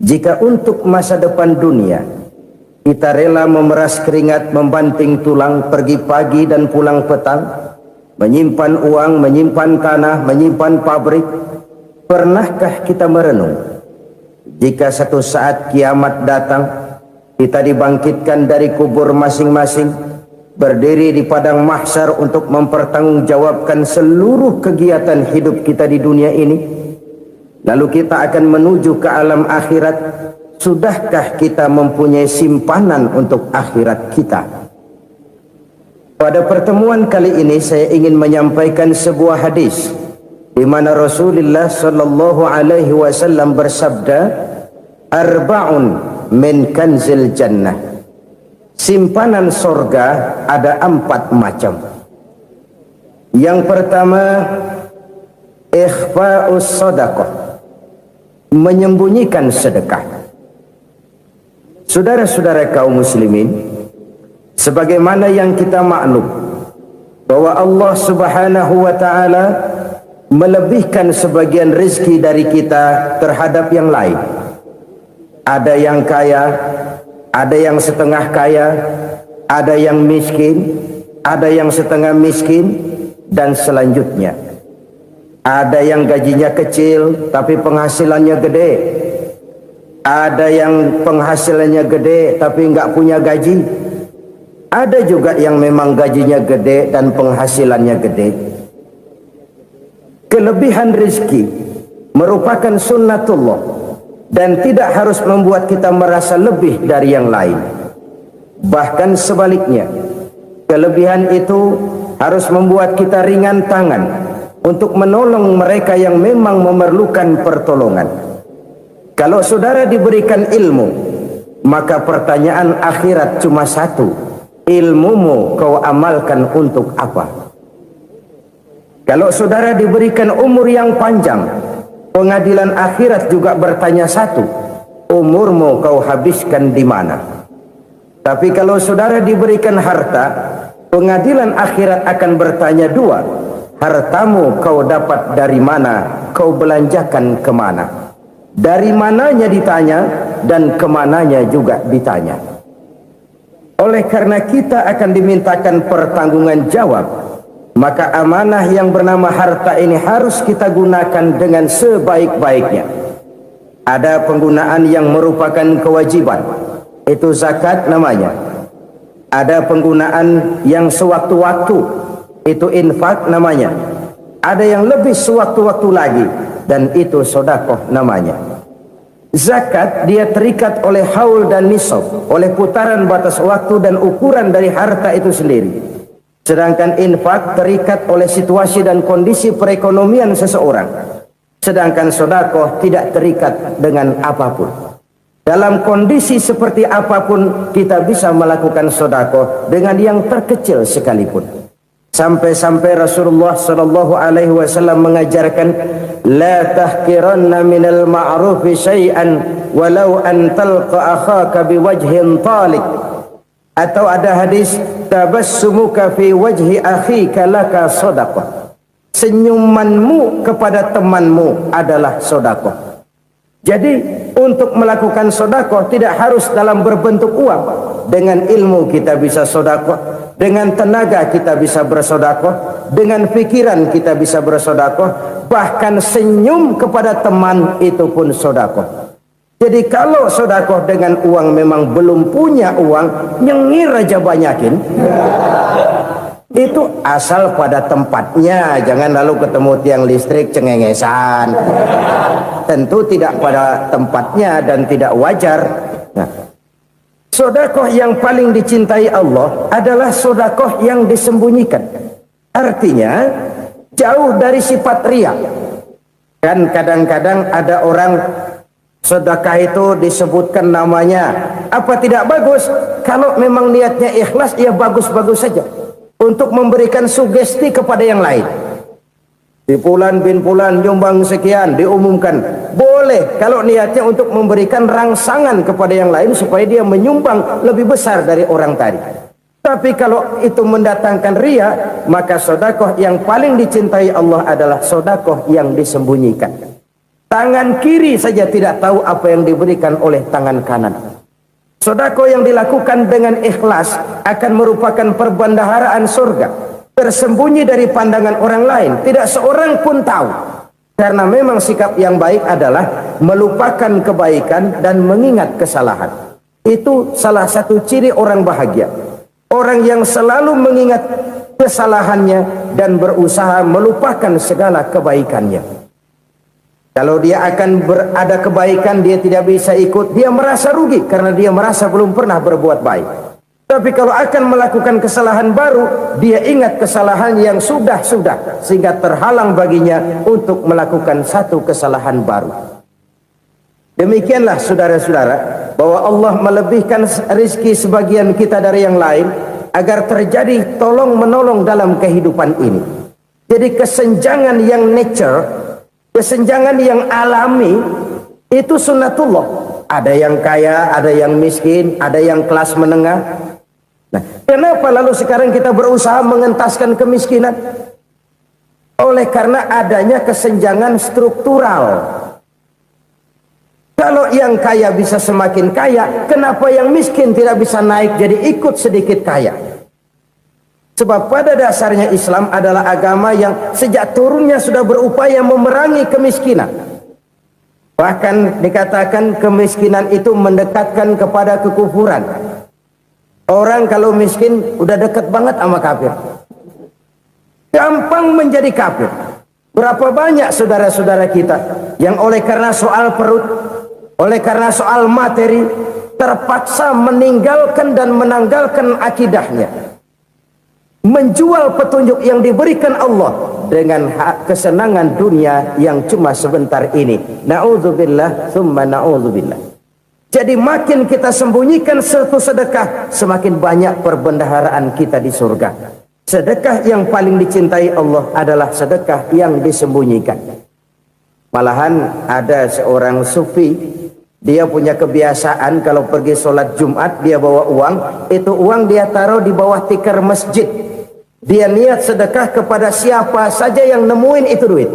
Jika untuk masa depan dunia kita rela memeras keringat, membanting tulang, pergi pagi dan pulang petang, menyimpan uang, menyimpan tanah, menyimpan pabrik, pernahkah kita merenung jika satu saat kiamat datang, kita dibangkitkan dari kubur masing-masing, berdiri di padang mahsyar untuk mempertanggungjawabkan seluruh kegiatan hidup kita di dunia ini, lalu kita akan menuju ke alam akhirat. Sudahkah kita mempunyai simpanan untuk akhirat kita? Pada pertemuan kali ini saya ingin menyampaikan sebuah hadis di mana Rasulullah sallallahu alaihi wasallam bersabda, arba'un min kanzil jannah. Simpanan sorga ada 4 macam. Yang pertama, ikhfa'us sadaqah, menyembunyikan sedekah. Saudara-saudara kaum muslimin, sebagaimana yang kita maklum bahwa Allah Subhanahu wa taala melebihkan sebagian rezeki dari kita terhadap yang lain. Ada yang kaya, ada yang setengah kaya, ada yang miskin, ada yang setengah miskin, dan selanjutnya. Ada yang gajinya kecil tapi penghasilannya gede. Ada yang penghasilannya gede tapi nggak punya gaji. Ada juga yang memang gajinya gede dan penghasilannya gede. Kelebihan rezeki merupakan sunnatullah dan tidak harus membuat kita merasa lebih dari yang lain. Bahkan sebaliknya, kelebihan itu harus membuat kita ringan tangan untuk menolong mereka yang memang memerlukan pertolongan. Kalau saudara diberikan ilmu, maka pertanyaan akhirat cuma satu: ilmumu kau amalkan untuk apa? Kalau saudara diberikan umur yang panjang, pengadilan akhirat juga bertanya satu: umurmu kau habiskan di mana? Tapi kalau saudara diberikan harta, pengadilan akhirat akan bertanya 2: hartamu kau dapat dari mana? Kau belanjakan kemana? Dari mananya ditanya dan kemananya juga ditanya. Oleh karena kita akan dimintakan pertanggungan jawab, maka amanah yang bernama harta ini harus kita gunakan dengan sebaik-baiknya. Ada penggunaan yang merupakan kewajiban, itu zakat namanya. Ada penggunaan yang sewaktu-waktu, itu infak namanya. Ada yang lebih sewaktu-waktu lagi, dan itu sedekah namanya. Zakat dia terikat oleh haul dan nisab, oleh putaran batas waktu dan ukuran dari harta itu sendiri. Sedangkan infak terikat oleh situasi dan kondisi perekonomian seseorang. Sedangkan sedekah tidak terikat dengan apapun. Dalam kondisi seperti apapun kita bisa melakukan sedekah dengan yang terkecil sekalipun. Sampai-sampai Rasulullah sallallahu alaihi wasallam mengajarkan, la tahqiranna minal ma'rufi syai'an walau an talqa akhaka biwajhin talik. Atau ada hadis, tabassumuka fi wajhi akhika laka shadaqah. Senyumanmu kepada temanmu adalah sedekah. Jadi untuk melakukan sedekah tidak harus dalam berbentuk uang. Dengan ilmu kita bisa sedekah, dengan tenaga kita bisa bersedekah, dengan pikiran kita bisa bersedekah, bahkan senyum kepada teman itu pun sedekah. Jadi kalau sedekah dengan uang memang belum punya uang, nyengir aja banyakin. Itu asal pada tempatnya, jangan lalu ketemu tiang listrik cengengesan. Tentu tidak pada tempatnya dan tidak wajar. Nah, sedekah yang paling dicintai Allah adalah sedekah yang disembunyikan. Artinya jauh dari sifat riya. Kan kadang-kadang ada orang sedekah itu disebutkan namanya. Apa tidak bagus? Kalau memang niatnya ikhlas, ya bagus-bagus saja. Untuk memberikan sugesti kepada yang lain. Di Fulan bin Fulan nyumbang sekian, diumumkan. Boleh kalau niatnya untuk memberikan rangsangan kepada yang lain supaya dia menyumbang lebih besar dari orang tadi. Tapi kalau itu mendatangkan riya, maka sedekah yang paling dicintai Allah adalah sedekah yang disembunyikan. Tangan kiri saja tidak tahu apa yang diberikan oleh tangan kanan. Sedekah yang dilakukan dengan ikhlas akan merupakan perbendaharaan surga, tersembunyi dari pandangan orang lain, tidak seorang pun tahu. Karena memang sikap yang baik adalah melupakan kebaikan dan mengingat kesalahan. Itu salah satu ciri orang bahagia. Orang yang selalu mengingat kesalahannya dan berusaha melupakan segala kebaikannya. Kalau dia akan berada kebaikan, dia tidak bisa ikut, dia merasa rugi karena dia merasa belum pernah berbuat baik. Tapi kalau akan melakukan kesalahan baru, dia ingat kesalahan yang sudah-sudah, sehingga terhalang baginya untuk melakukan satu kesalahan baru. Demikianlah saudara-saudara, bahwa Allah melebihkan rizki sebagian kita dari yang lain, agar terjadi tolong-menolong dalam kehidupan ini. Jadi kesenjangan yang nature, kesenjangan yang alami, itu sunnatullah. Ada yang kaya, ada yang miskin, ada yang kelas menengah. Nah, kenapa lalu sekarang kita berusaha mengentaskan kemiskinan? Oleh karena adanya kesenjangan struktural. Kalau yang kaya bisa semakin kaya, kenapa yang miskin tidak bisa naik jadi ikut sedikit kaya? Sebab pada dasarnya Islam adalah agama yang sejak turunnya sudah berupaya memerangi kemiskinan. Bahkan dikatakan kemiskinan itu mendekatkan kepada kekufuran. Orang kalau miskin udah dekat banget sama kafir. Gampang menjadi kafir. Berapa banyak saudara-saudara kita yang oleh karena soal perut, oleh karena soal materi, terpaksa meninggalkan dan menanggalkan akidahnya, menjual petunjuk yang diberikan Allah dengan kesenangan dunia yang cuma sebentar ini. Na'udzubillah thumma na'udzubillah. Jadi makin kita sembunyikan satu sedekah, semakin banyak perbendaharaan kita di surga. Sedekah yang paling dicintai Allah adalah sedekah yang disembunyikan. Malahan ada seorang sufi, dia punya kebiasaan kalau pergi sholat Jumat dia bawa uang, itu uang dia taruh di bawah tikar masjid. Dia niat sedekah kepada siapa saja yang nemuin itu duit.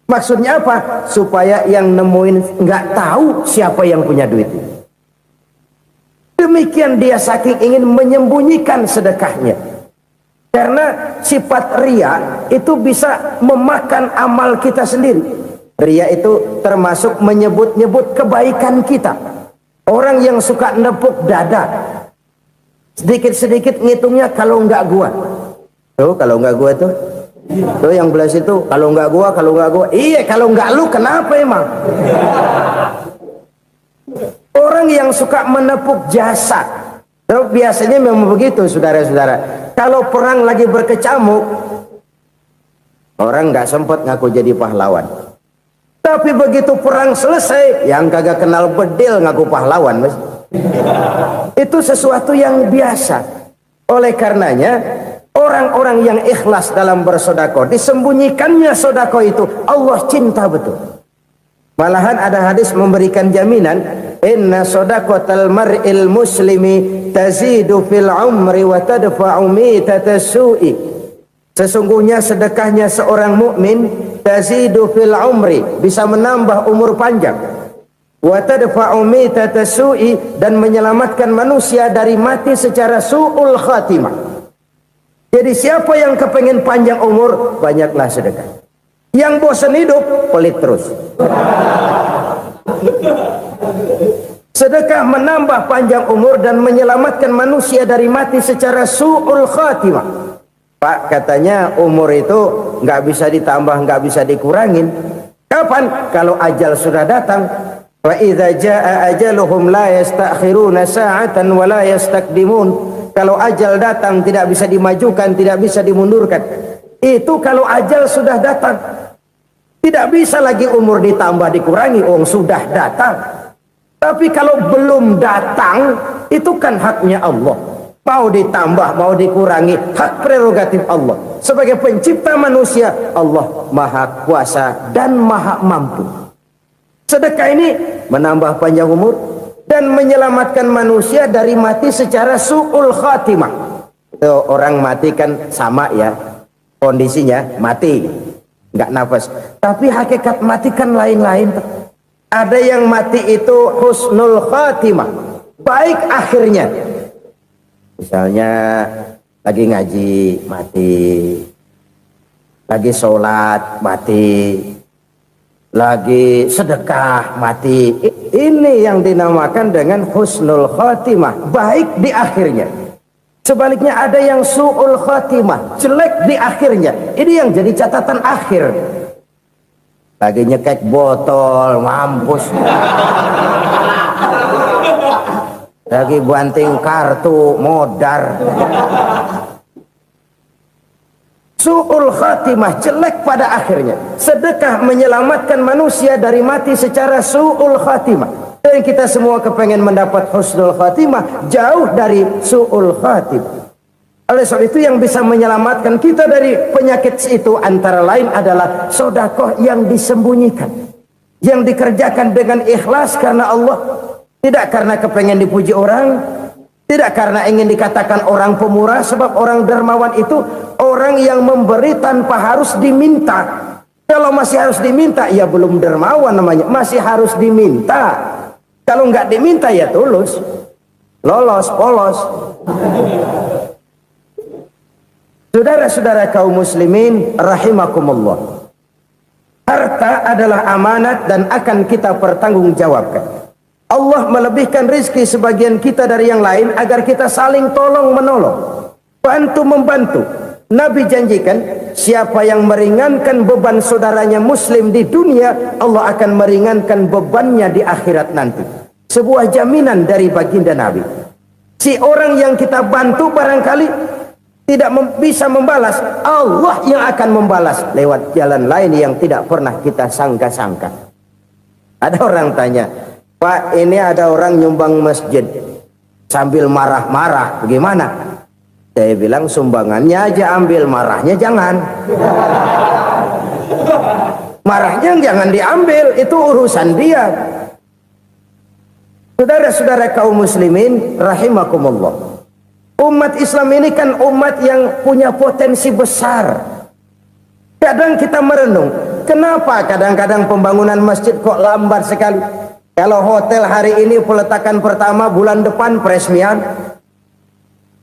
Maksudnya apa? Supaya yang nemuin nggak tahu siapa yang punya duit. Demikian dia saking ingin menyembunyikan sedekahnya. Karena sifat ria itu bisa memakan amal kita sendiri. Ria itu termasuk menyebut-nyebut kebaikan kita. Orang yang suka nepuk dada, sedikit-sedikit ngitungnya kalau nggak gua. Tuh kalau nggak gua tuh yang belah situ, kalau nggak gua, iya kalau nggak lu kenapa emang? Orang yang suka menepuk jasad, biasanya memang begitu saudara-saudara. Kalau perang lagi berkecamuk, orang nggak sempat ngaku jadi pahlawan. Tapi begitu perang selesai, yang kagak kenal bedil ngaku pahlawan, mas. Itu sesuatu yang biasa. Oleh karenanya, orang-orang yang ikhlas dalam bersedekah, disembunyikannya sedekah itu Allah cinta betul. Malahan ada hadis memberikan jaminan, inna shadaqatal mar'il muslimi tazidu fil umri wa tadfa'u mitatas su'i. Sesungguhnya sedekahnya seorang mukmin tazidu fil umri, bisa menambah umur panjang, wa tadfa'u mitatas su'i, dan menyelamatkan manusia dari mati secara su'ul khatimah. Jadi siapa yang kepengen panjang umur, banyaklah sedekah. Yang bosan hidup, pelit terus. Sedekah menambah panjang umur dan menyelamatkan manusia dari mati secara su'ul khatimah. Pak, katanya umur itu nggak bisa ditambah, nggak bisa dikurangin. Kapan? Kalau ajal sudah datang. Wa idza jaa ajaluhum la yastakhiruna sa'atan wa la yastakdimun. Kalau ajal datang tidak bisa dimajukan, tidak bisa dimundurkan. Itu kalau ajal sudah datang. Tidak bisa lagi umur ditambah dikurangi, sudah datang. Tapi kalau belum datang, itu kan haknya Allah. Mau ditambah, mau dikurangi, hak prerogatif Allah. Sebagai pencipta manusia, Allah maha kuasa dan maha mampu. Sedekah ini menambah panjang umur dan menyelamatkan manusia dari mati secara su'ul khatimah. Orang mati kan sama ya, kondisinya mati. nggak nafas. Tapi hakikat mati kan lain-lain. Ada yang mati itu husnul khatimah, baik akhirnya. Misalnya lagi ngaji mati, lagi sholat mati, lagi sedekah mati. Ini yang dinamakan dengan husnul khatimah, baik di akhirnya. Sebaliknya ada yang su'ul khatimah, jelek di akhirnya. Ini yang jadi catatan akhir. Lagi nyekek botol, mampus. Lagi banting kartu, modar. Su'ul khatimah, jelek pada akhirnya. Sedekah menyelamatkan manusia dari mati secara su'ul khatimah. Dan kita semua kepengen mendapat husnul khatimah, jauh dari su'ul khatimah. Oleh sebab itu yang bisa menyelamatkan kita dari penyakit itu antara lain adalah sedekah yang disembunyikan, yang dikerjakan dengan ikhlas karena Allah, tidak karena kepengen dipuji orang, tidak karena ingin dikatakan orang pemurah. Sebab orang dermawan itu orang yang memberi tanpa harus diminta. Kalau masih harus diminta, ya belum dermawan namanya, masih harus diminta. Kalau nggak diminta ya tulus, lolos, polos. Saudara-saudara kaum muslimin rahimakumullah, harta adalah amanat dan akan kita pertanggungjawabkan. Allah melebihkan rizki sebagian kita dari yang lain agar kita saling tolong menolong, bantu membantu. Nabi janjikan siapa yang meringankan beban saudaranya muslim di dunia, Allah akan meringankan bebannya di akhirat nanti. Sebuah jaminan dari baginda Nabi. Si orang yang kita bantu barangkali tidak bisa membalas, Allah yang akan membalas lewat jalan lain yang tidak pernah kita sangka-sangka. Ada orang tanya, Pak, ini ada orang nyumbang masjid sambil marah-marah, bagaimana? Saya bilang sumbangannya aja ambil, marahnya jangan. Marahnya jangan diambil, itu urusan dia. Saudara-saudara kaum muslimin rahimakumullah, umat Islam ini kan umat yang punya potensi besar. Kadang kita merenung, kenapa kadang-kadang pembangunan masjid kok lambat sekali? Kalau hotel hari ini peletakan pertama, bulan depan peresmian.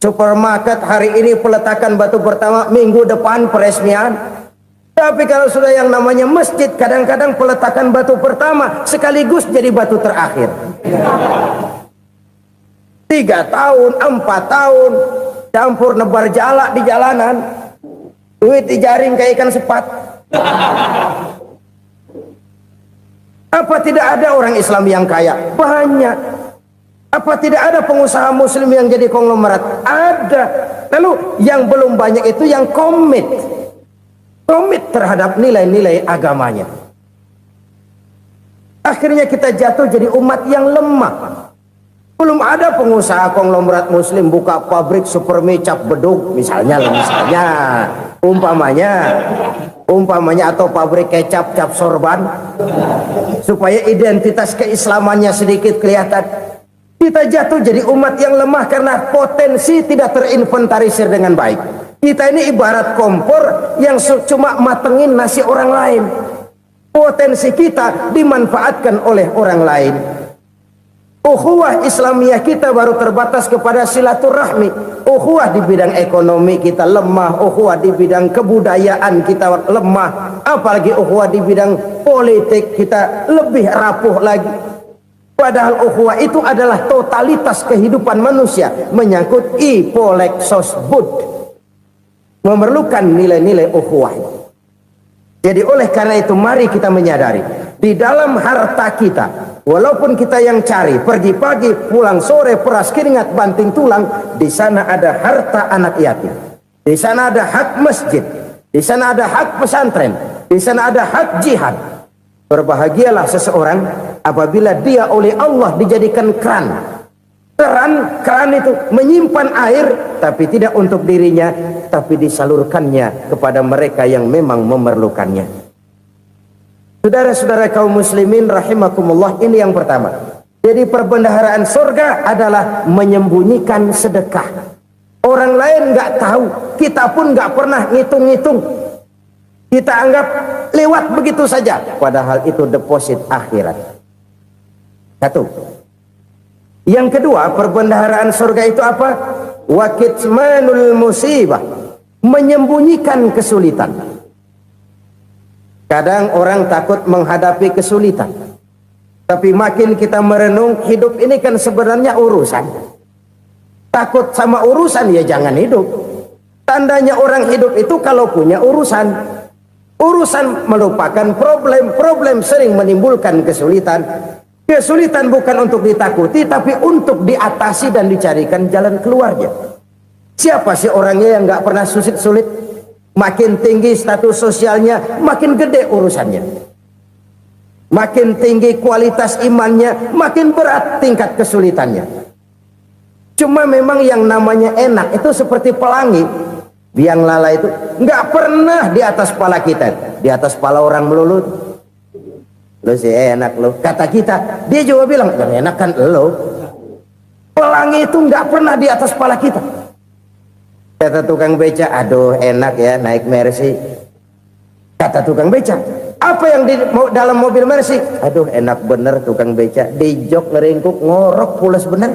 Supermarket hari ini peletakan batu pertama, minggu depan peresmian. Tapi kalau sudah yang namanya masjid, kadang-kadang peletakan batu pertama sekaligus jadi batu terakhir. 3 tahun, 4 tahun, campur nebar jalak di jalanan, duit dijaring kayak ikan sepat. Apa tidak ada orang Islam yang kaya? Banyak. Apa tidak ada pengusaha muslim yang jadi konglomerat? Ada. Lalu yang belum banyak itu yang komit terhadap nilai-nilai agamanya. Akhirnya kita jatuh jadi umat yang lemah. Belum ada pengusaha konglomerat muslim buka pabrik supermi cap beduk misalnya umpamanya atau pabrik kecap cap sorban supaya identitas keislamannya sedikit kelihatan. Kita jatuh jadi umat yang lemah karena potensi tidak terinventarisir dengan baik. Kita ini ibarat kompor yang cuma matengin nasi orang lain. Potensi kita dimanfaatkan oleh orang lain. Ukhuwah Islamiyah kita baru terbatas kepada silaturahmi. Ukhuwah di bidang ekonomi kita lemah, ukhuwah di bidang kebudayaan kita lemah, apalagi ukhuwah di bidang politik kita lebih rapuh lagi. Padahal ukhuwah itu adalah totalitas kehidupan manusia, menyangkut ipolek sosbud, memerlukan nilai-nilai ukhuwah. Jadi oleh karena itu mari kita menyadari di dalam harta kita, walaupun kita yang cari, pergi pagi, pulang sore, peras keringat, banting tulang, di sana ada harta anak yatim, di sana ada hak masjid, di sana ada hak pesantren, di sana ada hak jihad. Berbahagialah seseorang apabila dia oleh Allah dijadikan keran. Keran itu menyimpan air, tapi tidak untuk dirinya, tapi disalurkannya kepada mereka yang memang memerlukannya. Saudara-saudara kaum muslimin rahimakumullah, ini yang pertama. Jadi perbendaharaan surga adalah menyembunyikan sedekah. Orang lain nggak tahu, kita pun nggak pernah ngitung-ngitung. Kita anggap lewat begitu saja, padahal itu deposit akhirat. Satu. Yang kedua, perbendaharaan surga itu apa? Wa kitmanul musibah, menyembunyikan kesulitan. Kadang orang takut menghadapi kesulitan, tapi makin kita merenung, hidup ini kan sebenarnya urusan. Takut sama urusan, ya jangan hidup. Tandanya orang hidup itu kalau punya urusan. Urusan melupakan problem, problem sering menimbulkan kesulitan. Kesulitan bukan untuk ditakuti, tapi untuk diatasi dan dicarikan jalan keluarnya. Siapa sih orangnya yang nggak pernah sulit-sulit? Makin tinggi status sosialnya, makin gede urusannya. Makin tinggi kualitas imannya, makin berat tingkat kesulitannya. Cuma memang yang namanya enak itu seperti pelangi. Biang lala itu nggak pernah di atas kepala kita, di atas kepala orang melulu. Lo sih enak lo, kata kita. Dia juga bilang yang enak kan lo. Pelangi itu nggak pernah di atas kepala kita. Kata tukang beca, aduh enak ya naik Mercy. Kata tukang beca, apa yang di dalam mobil Mercy? Aduh enak bener tukang beca, di jok ngeringkuk ngorok pulas bener.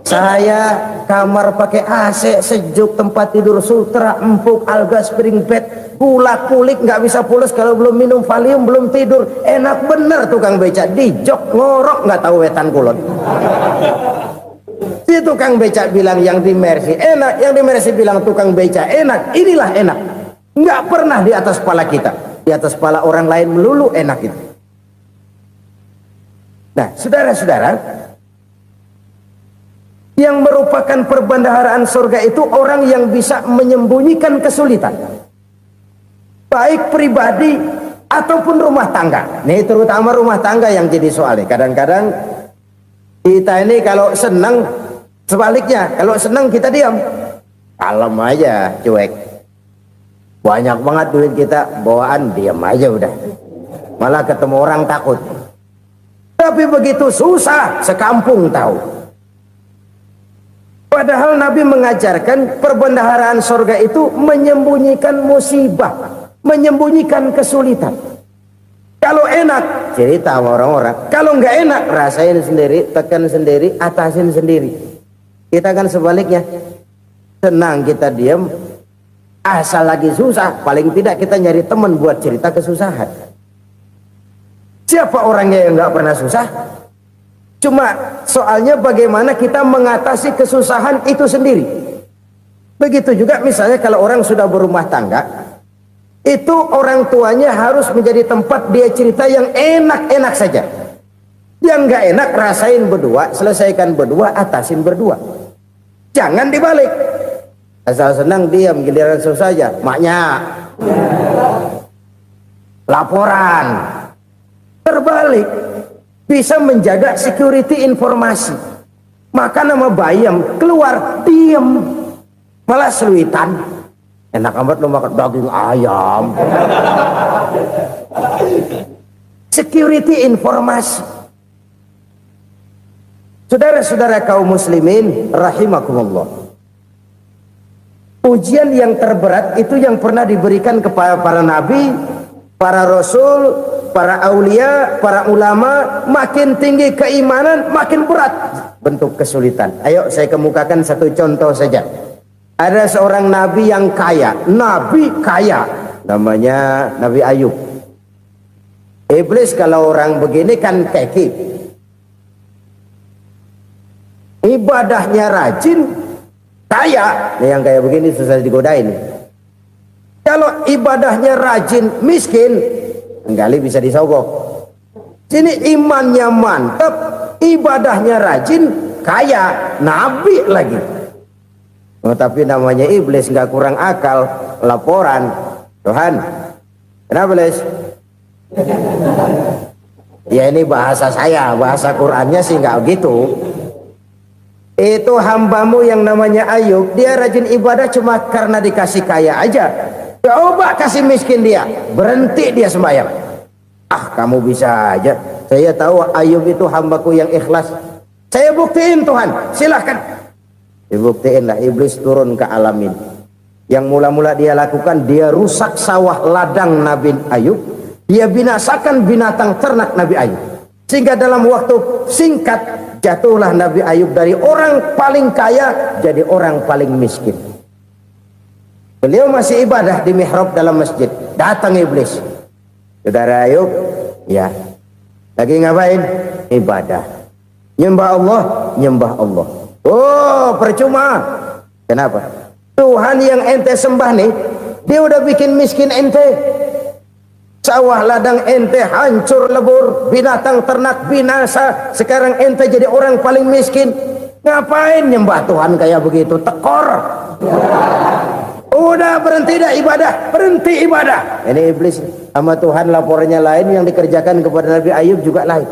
Saya kamar pakai AC sejuk, tempat tidur sutra empuk, alga spring bed, kulak kulik nggak bisa pulas kalau belum minum Valium, belum tidur. Enak bener tukang beca, di jok ngorok nggak tahu wetan kulon. Si tukang beca bilang yang di Mercy enak, yang di Mercy bilang tukang beca enak. Inilah enak, nggak pernah di atas kepala kita, di atas kepala orang lain melulu enak itu. Nah saudara-saudara, yang merupakan perbendaharaan surga itu orang yang bisa menyembunyikan kesulitan, baik pribadi ataupun rumah tangga. Nih terutama rumah tangga yang jadi soalnya. Kadang-kadang kita ini kalau senang, sebaliknya kalau senang kita diam, kalem aja, cuek. Banyak banget duit kita bawaan, diam aja udah. Malah ketemu orang takut. Tapi begitu susah, sekampung tahu. Padahal Nabi mengajarkan perbendaharaan surga itu menyembunyikan musibah, menyembunyikan kesulitan. Kalau enak, cerita sama orang-orang. Kalau nggak enak, rasain sendiri, tekan sendiri, atasin sendiri. Kita kan sebaliknya. Senang kita diam, asal lagi susah, paling tidak kita nyari teman buat cerita kesusahan. Siapa orangnya yang nggak pernah susah? Cuma soalnya bagaimana kita mengatasi kesusahan itu sendiri. Begitu juga misalnya kalau orang sudah berumah tangga, itu orang tuanya harus menjadi tempat dia cerita yang enak-enak saja. Yang nggak enak rasain berdua, selesaikan berdua, atasin berdua. Jangan dibalik. Asal senang diam, giliran susah saja. Maknya laporan. Terbalik. Bisa menjaga security informasi. Maka nama bayam keluar diam, malah seluitan. Enak amat lo makan daging ayam. Security informasi. Saudara-saudara kaum muslimin rahimakumullah, ujian yang terberat itu yang pernah diberikan kepada para nabi, para rasul, para aulia, para ulama. Makin tinggi keimanan, makin berat bentuk kesulitan. Ayo saya kemukakan satu contoh saja. Ada seorang nabi yang kaya, nabi kaya, namanya Nabi Ayub. Iblis kalau orang begini kan keki, ibadahnya rajin, kaya. Yang kayak begini susah digodain. Kalau ibadahnya rajin, miskin, kali bisa disogok. Sini imannya mantap, ibadahnya rajin, kaya, nabi lagi. Oh, tapi namanya iblis, nggak kurang akal. Laporan, Tuhan, kenapa les? Ya ini bahasa saya, bahasa Qurannya sih nggak gitu. Itu hambamu yang namanya Ayub, dia rajin ibadah cuma karena dikasih kaya aja. Coba kasih miskin dia, berhenti dia sembahyang. Ah, kamu bisa aja. Saya tahu Ayub itu hambaku yang ikhlas. Saya buktiin Tuhan, silahkan. Dibuktiin lah, iblis turun ke alam ini. Yang mula-mula dia lakukan, dia rusak sawah ladang Nabi Ayub, dia binasakan binatang ternak Nabi Ayub, sehingga dalam waktu singkat jatuhlah Nabi Ayub dari orang paling kaya jadi orang paling miskin. Beliau masih ibadah di mihrab dalam masjid, datang iblis. Saudara Ayub, ya, lagi ngapain? Ibadah. Nyembah Allah, nyembah Allah. Oh, percuma. Kenapa? Tuhan yang ente sembah nih, dia udah bikin miskin ente. Sawah ladang ente hancur lebur, binatang ternak binasa. Sekarang ente jadi orang paling miskin. Ngapain nyembah Tuhan kayak begitu? Tekor. Udah berhenti dah ibadah, berhenti ibadah. Ini iblis sama Tuhan laporannya lain, yang dikerjakan kepada Nabi Ayub juga lain.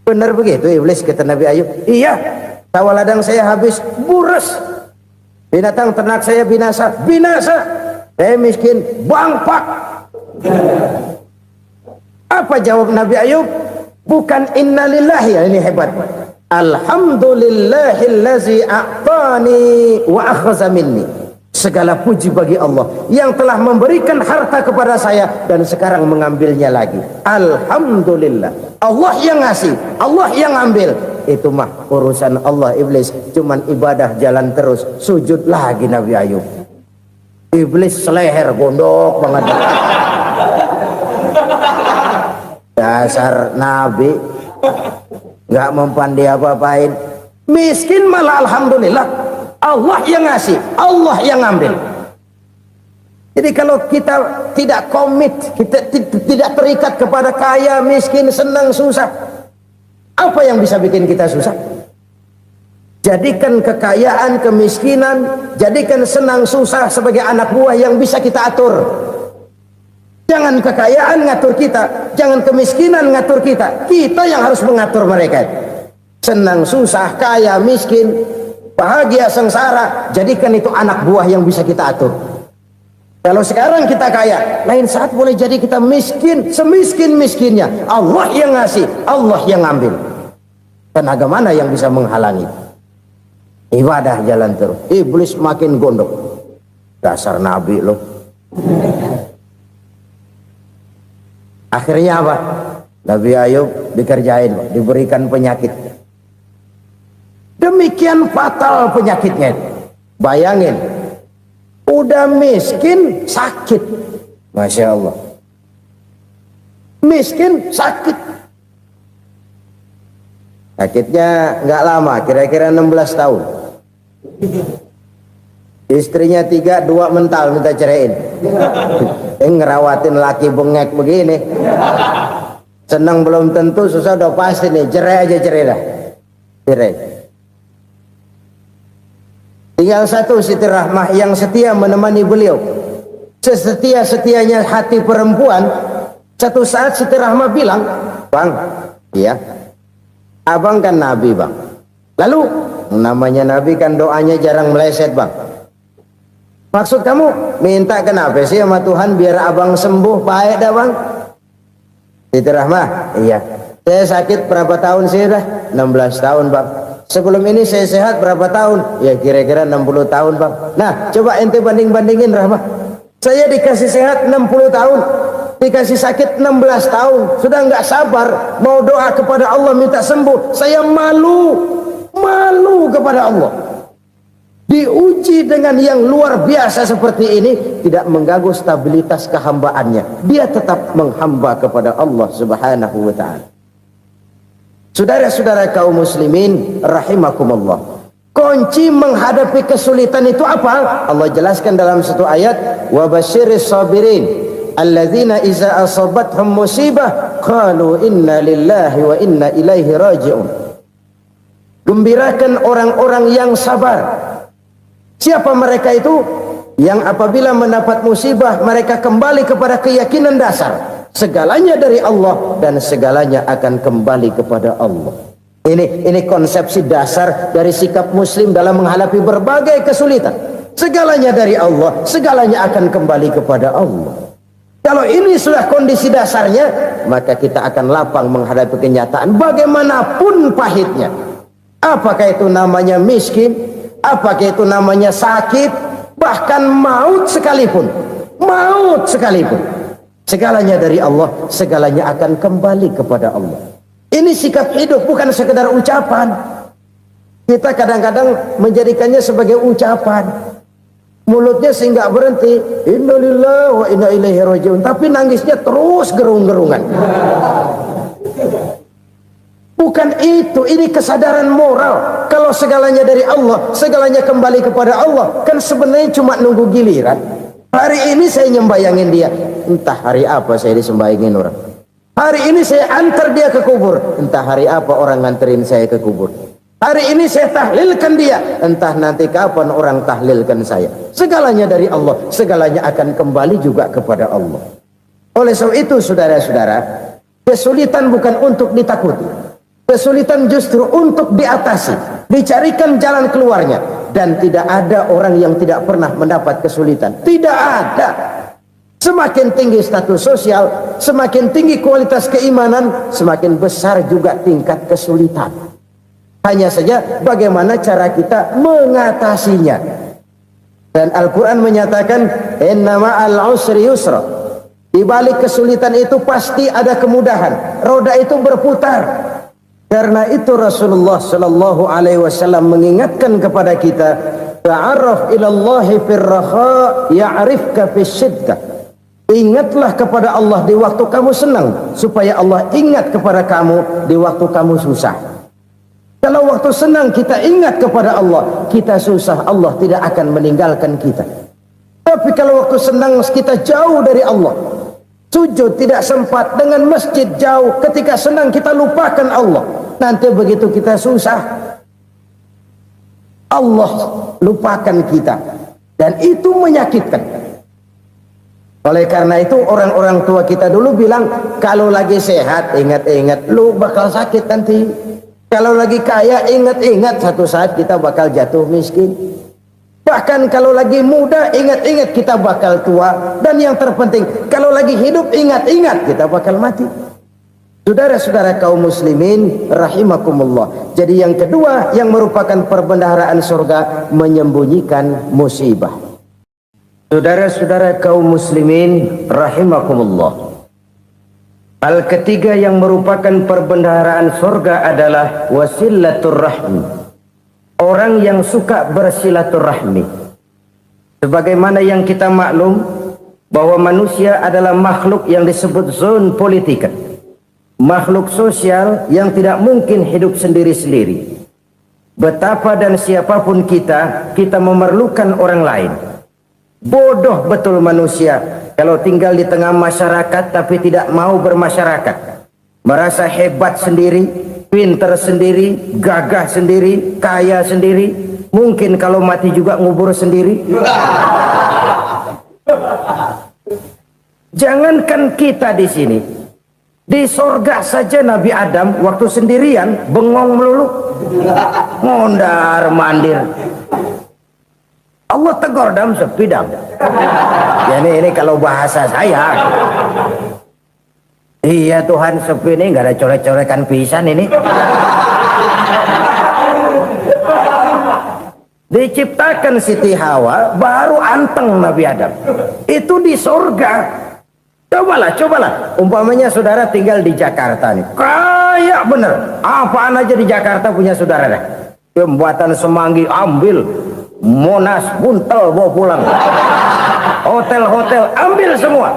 Benar begitu iblis, kata Nabi Ayub. Iya, sawah ladang saya habis, buras. Binatang ternak saya binasa, binasa. Saya miskin, bangpak. Apa jawab Nabi Ayub? Bukan innalillahi, ya, ini hebat. Alhamdulillahillazi a'tani wa akhza minni. Segala puji bagi Allah yang telah memberikan harta kepada saya dan sekarang mengambilnya lagi. Alhamdulillah. Allah yang ngasih, Allah yang ambil. Itu mah urusan Allah. Iblis cuman ibadah jalan terus, sujud lagi Nabi Ayub. Iblis seleher gondok banget. Dasar Nabi nggak mempan dia apa-apain. Miskin malah alhamdulillah. Allah yang ngasih, Allah yang ambil. Jadi kalau kita tidak komit, kita tidak terikat kepada kaya, miskin, senang, susah, apa yang bisa bikin kita susah? Jadikan kekayaan, kemiskinan, jadikan senang, susah sebagai anak buah yang bisa kita atur. Jangan kekayaan ngatur kita, jangan kemiskinan ngatur kita. Kita yang harus mengatur mereka. Senang, susah, kaya, miskin, bahagia, sengsara, jadikan itu anak buah yang bisa kita atur. Kalau sekarang kita kaya, lain saat boleh jadi kita miskin, semiskin-miskinnya. Allah yang ngasih, Allah yang ambil. Tenaga mana yang bisa menghalangi? Ibadah jalan terus. Iblis makin gondok. Dasar Nabi loh. Akhirnya apa? Nabi Ayub dikerjain, diberikan penyakit. Demikian fatal penyakitnya. Bayangin, udah miskin sakit. Masya Allah. Miskin sakit. Sakitnya nggak lama, kira-kira 16 tahun. Istrinya 3, 2 mental minta ceraiin. Ngerawatin laki bengek begini. Senang belum tentu, susah udah pasti nih. Cerai aja, cerai dah. Cerai. Tinggal satu Siti Rahmah yang setia menemani beliau. Sesetia-setianya hati perempuan. Satu saat Siti Rahmah bilang, "Bang, iya, abang kan Nabi, Bang. Lalu, namanya Nabi kan doanya jarang meleset, Bang. Maksud kamu minta kenapa sih sama Tuhan biar abang sembuh, baik dah, Bang?" Siti Rahmah, iya. Saya sakit berapa tahun sih dah? 16 tahun, Bang. Sebelum ini saya sehat berapa tahun? Ya kira-kira 60 tahun, Bang. Nah, coba ente banding-bandingin, Rahmah. Saya dikasih sehat 60 tahun, dikasih sakit 16 tahun. Sudah nggak sabar mau doa kepada Allah minta sembuh. Saya malu kepada Allah. Diuji dengan yang luar biasa seperti ini, tidak mengganggu stabilitas kehambaannya. Dia tetap menghamba kepada Allah Subhanahu wa ta'ala. Saudara-saudara kaum muslimin rahimakumullah, kunci menghadapi kesulitan itu apa? Allah jelaskan dalam satu ayat, wa basyiris sabirin alladzina iza asabathum musibah qalu inna lillahi wa inna ilaihi raji'un. Gembirakan orang-orang yang sabar. Siapa mereka itu? Yang apabila mendapat musibah mereka kembali kepada keyakinan dasar, segalanya dari Allah dan segalanya akan kembali kepada Allah. Ini konsepsi dasar dari sikap muslim dalam menghadapi berbagai kesulitan. Segalanya dari Allah, segalanya akan kembali kepada Allah. Kalau ini sudah kondisi dasarnya, maka kita akan lapang menghadapi kenyataan bagaimanapun pahitnya. Apakah itu namanya miskin, apakah itu namanya sakit, bahkan maut sekalipun, segalanya dari Allah, segalanya akan kembali kepada Allah. Ini sikap hidup, bukan sekedar ucapan. Kita kadang-kadang menjadikannya sebagai ucapan, mulutnya sehingga berhenti, innalillahi wa inna ilaihi rajiun, tapi nangisnya terus gerung-gerungan. Bukan itu, ini kesadaran moral. Kalau segalanya dari Allah, segalanya kembali kepada Allah, kan sebenarnya cuma nunggu giliran. Hari ini saya nyembayangin dia, entah hari apa saya disembayangin orang. Hari ini saya antar dia ke kubur, entah hari apa orang nganterin saya ke kubur. Hari ini saya tahlilkan dia, entah nanti kapan orang tahlilkan saya. Segalanya dari Allah, segalanya akan kembali juga kepada Allah. Oleh sebab itu saudara-saudara, kesulitan bukan untuk ditakuti. Kesulitan justru untuk diatasi, dicarikan jalan keluarnya. Dan tidak ada orang yang tidak pernah mendapat kesulitan. Tidak ada. Semakin tinggi status sosial, semakin tinggi kualitas keimanan, semakin besar juga tingkat kesulitan. Hanya saja bagaimana cara kita mengatasinya. Dan Al-Quran menyatakan, inna ma'al usri yusra. Di balik kesulitan itu pasti ada kemudahan. Roda itu berputar. Karena itu Rasulullah sallallahu alaihi wasallam mengingatkan kepada kita, ta'arraf ilallahi fir raha ya'rifka fis syiddah. Ingatlah kepada Allah di waktu kamu senang, supaya Allah ingat kepada kamu di waktu kamu susah. Kalau waktu senang kita ingat kepada Allah, kita susah, Allah tidak akan meninggalkan kita. Tapi kalau waktu senang kita jauh dari Allah, sujud tidak sempat, dengan masjid jauh, ketika senang kita lupakan Allah. Nanti begitu kita susah, Allah lupakan kita. Dan itu menyakitkan. Oleh karena itu orang-orang tua kita dulu bilang, kalau lagi sehat ingat-ingat lu bakal sakit nanti. Kalau lagi kaya ingat-ingat satu saat kita bakal jatuh miskin. Bahkan kalau lagi muda ingat-ingat kita bakal tua. Dan yang terpenting, kalau lagi hidup ingat-ingat kita bakal mati. Saudara-saudara kaum muslimin rahimakumullah. Jadi yang kedua yang merupakan perbendaharaan surga, menyembunyikan musibah. Saudara-saudara kaum muslimin rahimakumullah. Hal ketiga yang merupakan perbendaharaan surga adalah wasilatur rahmi. Orang yang suka bersilaturahmi. Sebagaimana yang kita maklum bahwa manusia adalah makhluk yang disebut zon politika. Makhluk sosial yang tidak mungkin hidup sendiri-sendiri. Betapa dan siapapun kita memerlukan orang lain. Bodoh betul manusia kalau tinggal di tengah masyarakat tapi tidak mau bermasyarakat. Merasa hebat sendiri, pintar sendiri, gagah sendiri, kaya sendiri. Mungkin kalau mati juga ngubur sendiri. Jangankan kita di sini, di sorga saja Nabi Adam waktu sendirian bengong melulu, ngondar mandir. Allah tegur dam sepi dam. Ya ini kalau bahasa saya. Iya Tuhan, sepi ini nggak ada coret-coretan pisan ini. Diciptakan Siti Hawa baru anteng Nabi Adam. Itu di sorga. Cobalah. Umpamanya saudara tinggal di Jakarta nih. Kayak bener. Apaan aja di Jakarta punya saudara dah. Jembatan Semanggi ambil. Monas, Buntel bawa pulang. Hotel-hotel ambil semua.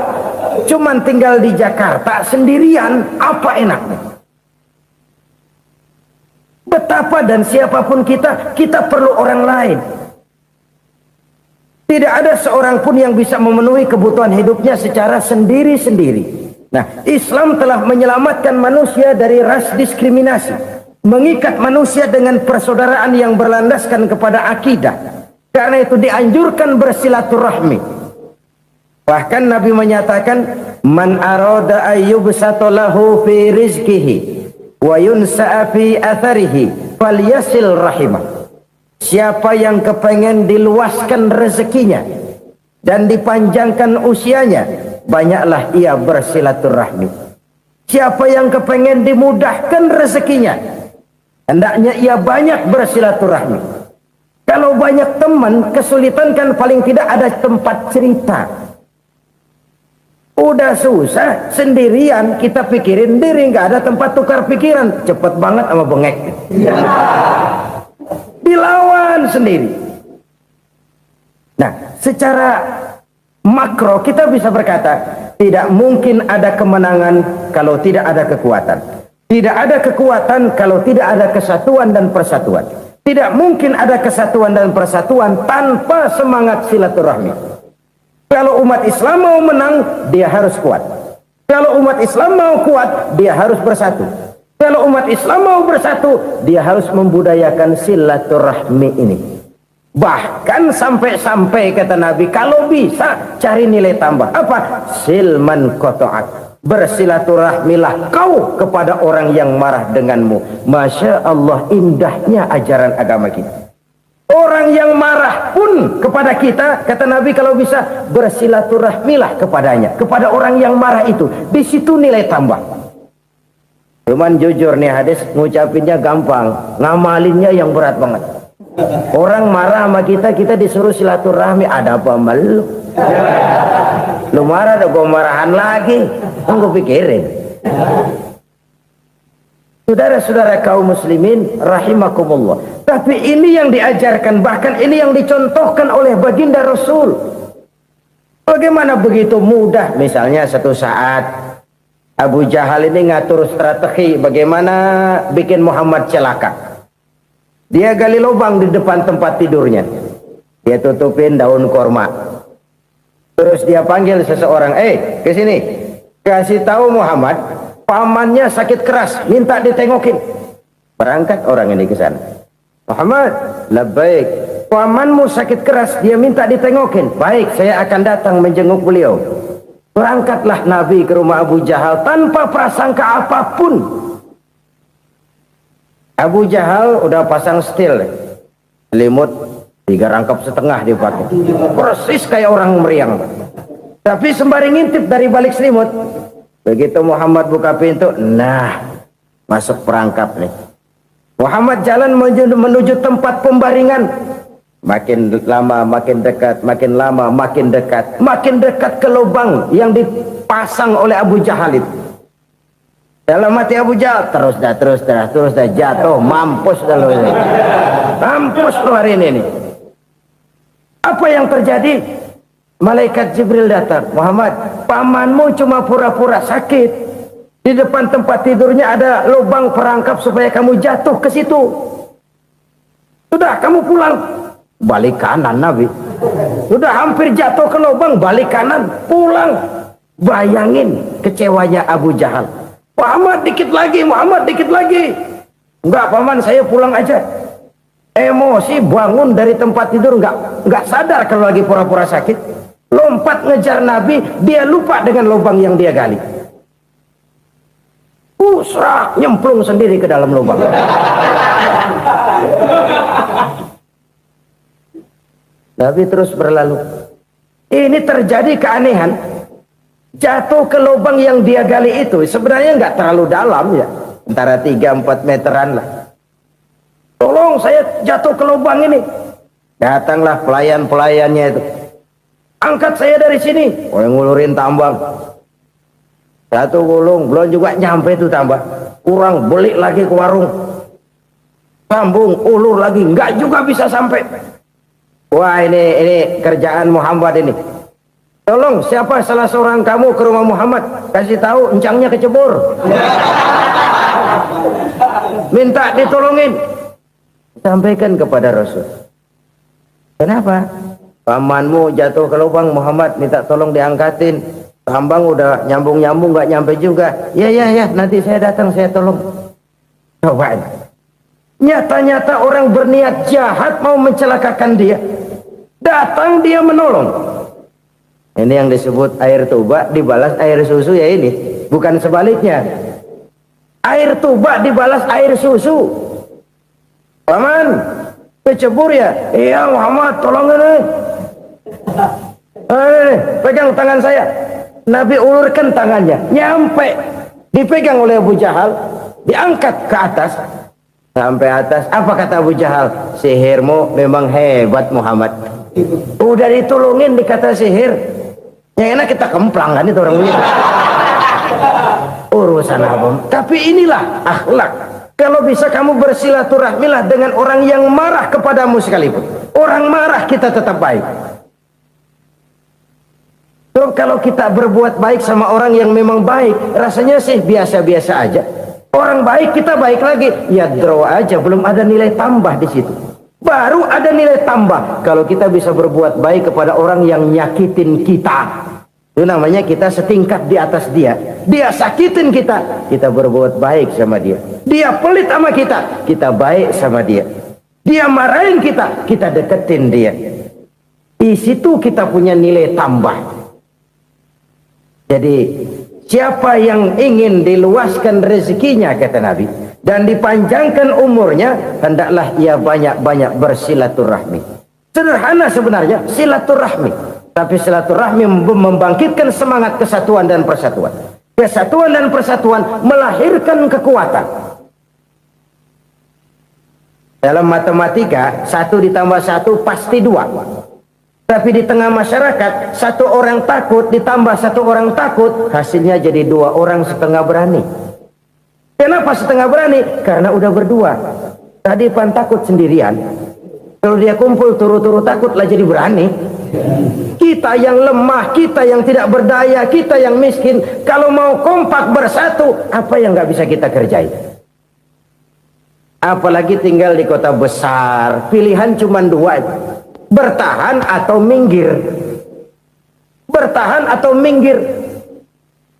Cuman tinggal di Jakarta sendirian, apa enaknya? Betapa dan siapapun kita perlu orang lain. Tidak ada seorang pun yang bisa memenuhi kebutuhan hidupnya secara sendiri-sendiri. Nah, Islam telah menyelamatkan manusia dari ras diskriminasi. Mengikat manusia dengan persaudaraan yang berlandaskan kepada akidah. Karena itu dianjurkan bersilaturahmi. Bahkan Nabi menyatakan, man arada ayyubsata lahu fi rizqihi wa yunsa'a fi atharihi falyasil rahimah. Siapa yang kepengen diluaskan rezekinya dan dipanjangkan usianya, banyaklah ia bersilaturahmi. Siapa yang kepengen dimudahkan rezekinya, hendaknya ia banyak bersilaturahmi. Kalau banyak teman, kesulitan kan paling tidak ada tempat cerita. Udah susah, sendirian kita pikirin diri, nggak ada tempat tukar pikiran. Cepet banget sama bengek. Dilawan sendiri. Nah, secara makro kita bisa berkata, tidak mungkin ada kemenangan kalau tidak ada kekuatan. Tidak ada kekuatan kalau tidak ada kesatuan dan persatuan. Tidak mungkin ada kesatuan dan persatuan tanpa semangat silaturahmi. Kalau umat Islam mau menang, dia harus kuat. Kalau umat Islam mau kuat, dia harus bersatu. Kalau umat Islam mau bersatu, dia harus membudayakan silaturahmi ini. Bahkan sampai-sampai kata Nabi, kalau bisa cari nilai tambah. Apa? Silman qata'ak. Bersilaturahmilah kau kepada orang yang marah denganmu. Masya Allah, indahnya ajaran agama kita. Orang yang marah pun kepada kita, kata Nabi, kalau bisa bersilaturahmilah kepadanya, kepada orang yang marah itu. Di situ nilai tambah. Cuman jujur nih hadis, ngucapinnya gampang, ngamalinnya yang berat banget. Orang marah sama kita, kita disuruh silaturahmi. Ada apa malu? Lu marah, ada gua marahan lagi. Gue pikirin. Saudara-saudara kaum muslimin rahimakumullah. Tapi ini yang diajarkan, bahkan ini yang dicontohkan oleh baginda Rasul. Bagaimana begitu mudah, misalnya satu saat Abu Jahal ini ngatur strategi bagaimana bikin Muhammad celaka. Dia gali lubang di depan tempat tidurnya. Dia tutupin daun korma. Terus dia panggil seseorang, ke sini. Kasih tahu Muhammad, pamannya sakit keras, minta ditengokin. Berangkat orang ini ke sana. Muhammad, labbaik. Pamanmu sakit keras, dia minta ditengokin. Baik, saya akan datang menjenguk beliau. Berangkatlah Nabi ke rumah Abu Jahal tanpa prasangka apapun. Abu Jahal udah pasang setil, selimut 3 rangkap setengah dipakai, persis kayak orang meriang. Tapi sembari ngintip dari balik selimut. Begitu Muhammad buka pintu, nah masuk perangkap nih. Muhammad jalan menuju tempat pembaringan. Makin lama makin dekat, makin lama makin dekat, makin dekat ke lubang yang dipasang oleh Abu Jahal itu. Dalam hati Abu Jahal, terus dah jatuh, mampus dah lo ini. Mampus lo hari ini nih. Apa yang terjadi? Malaikat Jibril datang. Muhammad, pamanmu cuma pura-pura sakit. Di depan tempat tidurnya ada lubang perangkap supaya kamu jatuh ke situ. Sudah, kamu pulang. Balik kanan Nabi. Sudah hampir jatuh ke lubang, balik kanan, pulang. Bayangin kecewanya Abu Jahal. Muhammad dikit lagi, Muhammad dikit lagi. Enggak paman, saya pulang aja. Emosi bangun dari tempat tidur, enggak sadar kalau lagi pura-pura sakit. Lompat ngejar Nabi, dia lupa dengan lubang yang dia gali. Serak, nyemplung sendiri ke dalam lubang. Nabi terus berlalu. Ini terjadi keanehan. Jatuh ke lubang yang dia gali itu sebenarnya nggak terlalu dalam ya, antara 3-4 meteran lah. Tolong saya jatuh ke lubang ini. Datanglah pelayan-pelayannya itu. Angkat saya dari sini. Oh, yang ngulurin tambang. Satu gulung, belum juga nyampe itu tambah. Kurang, beli lagi ke warung. Sambung, ulur lagi, nggak juga bisa sampai. Wah, ini kerjaan Muhammad ini. Tolong, siapa salah seorang kamu ke rumah Muhammad, kasih tahu encangnya kecebur. Minta ditolongin. Sampaikan kepada Rasul. Kenapa? Pamanmu jatuh ke lubang, Muhammad minta tolong diangkatin. Tambang udah nyambung-nyambung nggak nyampe juga. Ya, nanti saya datang, saya tolong. Coba. Nyata-nyata orang berniat jahat mau mencelakakan dia. Datang dia menolong. Ini yang disebut air tuba dibalas air susu ya ini. Bukan sebaliknya. Air tuba dibalas air susu. Paman, kecebur ya? Iya Muhammad, tolong ini. Pegang tangan saya. Nabi ulurkan tangannya. Nyampe. Dipegang oleh Abu Jahal. Diangkat ke atas. sampai atas. Apa kata Abu Jahal? Sihirmu memang hebat Muhammad. Udah ditolongin dikata sihir. Yang enak kita kemplang kan itu orang begitu. Urusan apa? Tapi inilah akhlak. Kalau bisa kamu bersilaturahmilah dengan orang yang marah kepadamu sekalipun. Orang marah kita tetap baik. So, kalau kita berbuat baik sama orang yang memang baik, rasanya sih biasa-biasa aja. Orang baik kita baik lagi, ya draw aja, belum ada nilai tambah di situ. Baru ada nilai tambah kalau kita bisa berbuat baik kepada orang yang nyakitin kita. Itu namanya kita setingkat di atas dia. Dia sakitin kita, kita berbuat baik sama dia. Dia pelit sama kita, kita baik sama dia. Dia marahin kita, kita deketin dia. Di situ kita punya nilai tambah. Jadi siapa yang ingin diluaskan rezekinya, kata Nabi, dan dipanjangkan umurnya, hendaklah ia banyak-banyak bersilaturahmi. Sederhana sebenarnya silaturahmi. Tapi silaturahmi membangkitkan semangat kesatuan dan persatuan. Kesatuan dan persatuan melahirkan kekuatan. Dalam matematika, 1 ditambah 1 pasti 2. Tapi di tengah masyarakat, 1 orang takut ditambah 1 orang takut, hasilnya jadi 2 orang setengah berani. Kenapa setengah berani? Karena udah berdua. Tadi pan takut sendirian. Kalau dia kumpul turu-turu takutlah jadi berani. Kita yang lemah, kita yang tidak berdaya, kita yang miskin, kalau mau kompak bersatu, apa yang nggak bisa kita kerjain? Apalagi tinggal di kota besar, pilihan cuma 2, bertahan atau minggir. Bertahan atau minggir.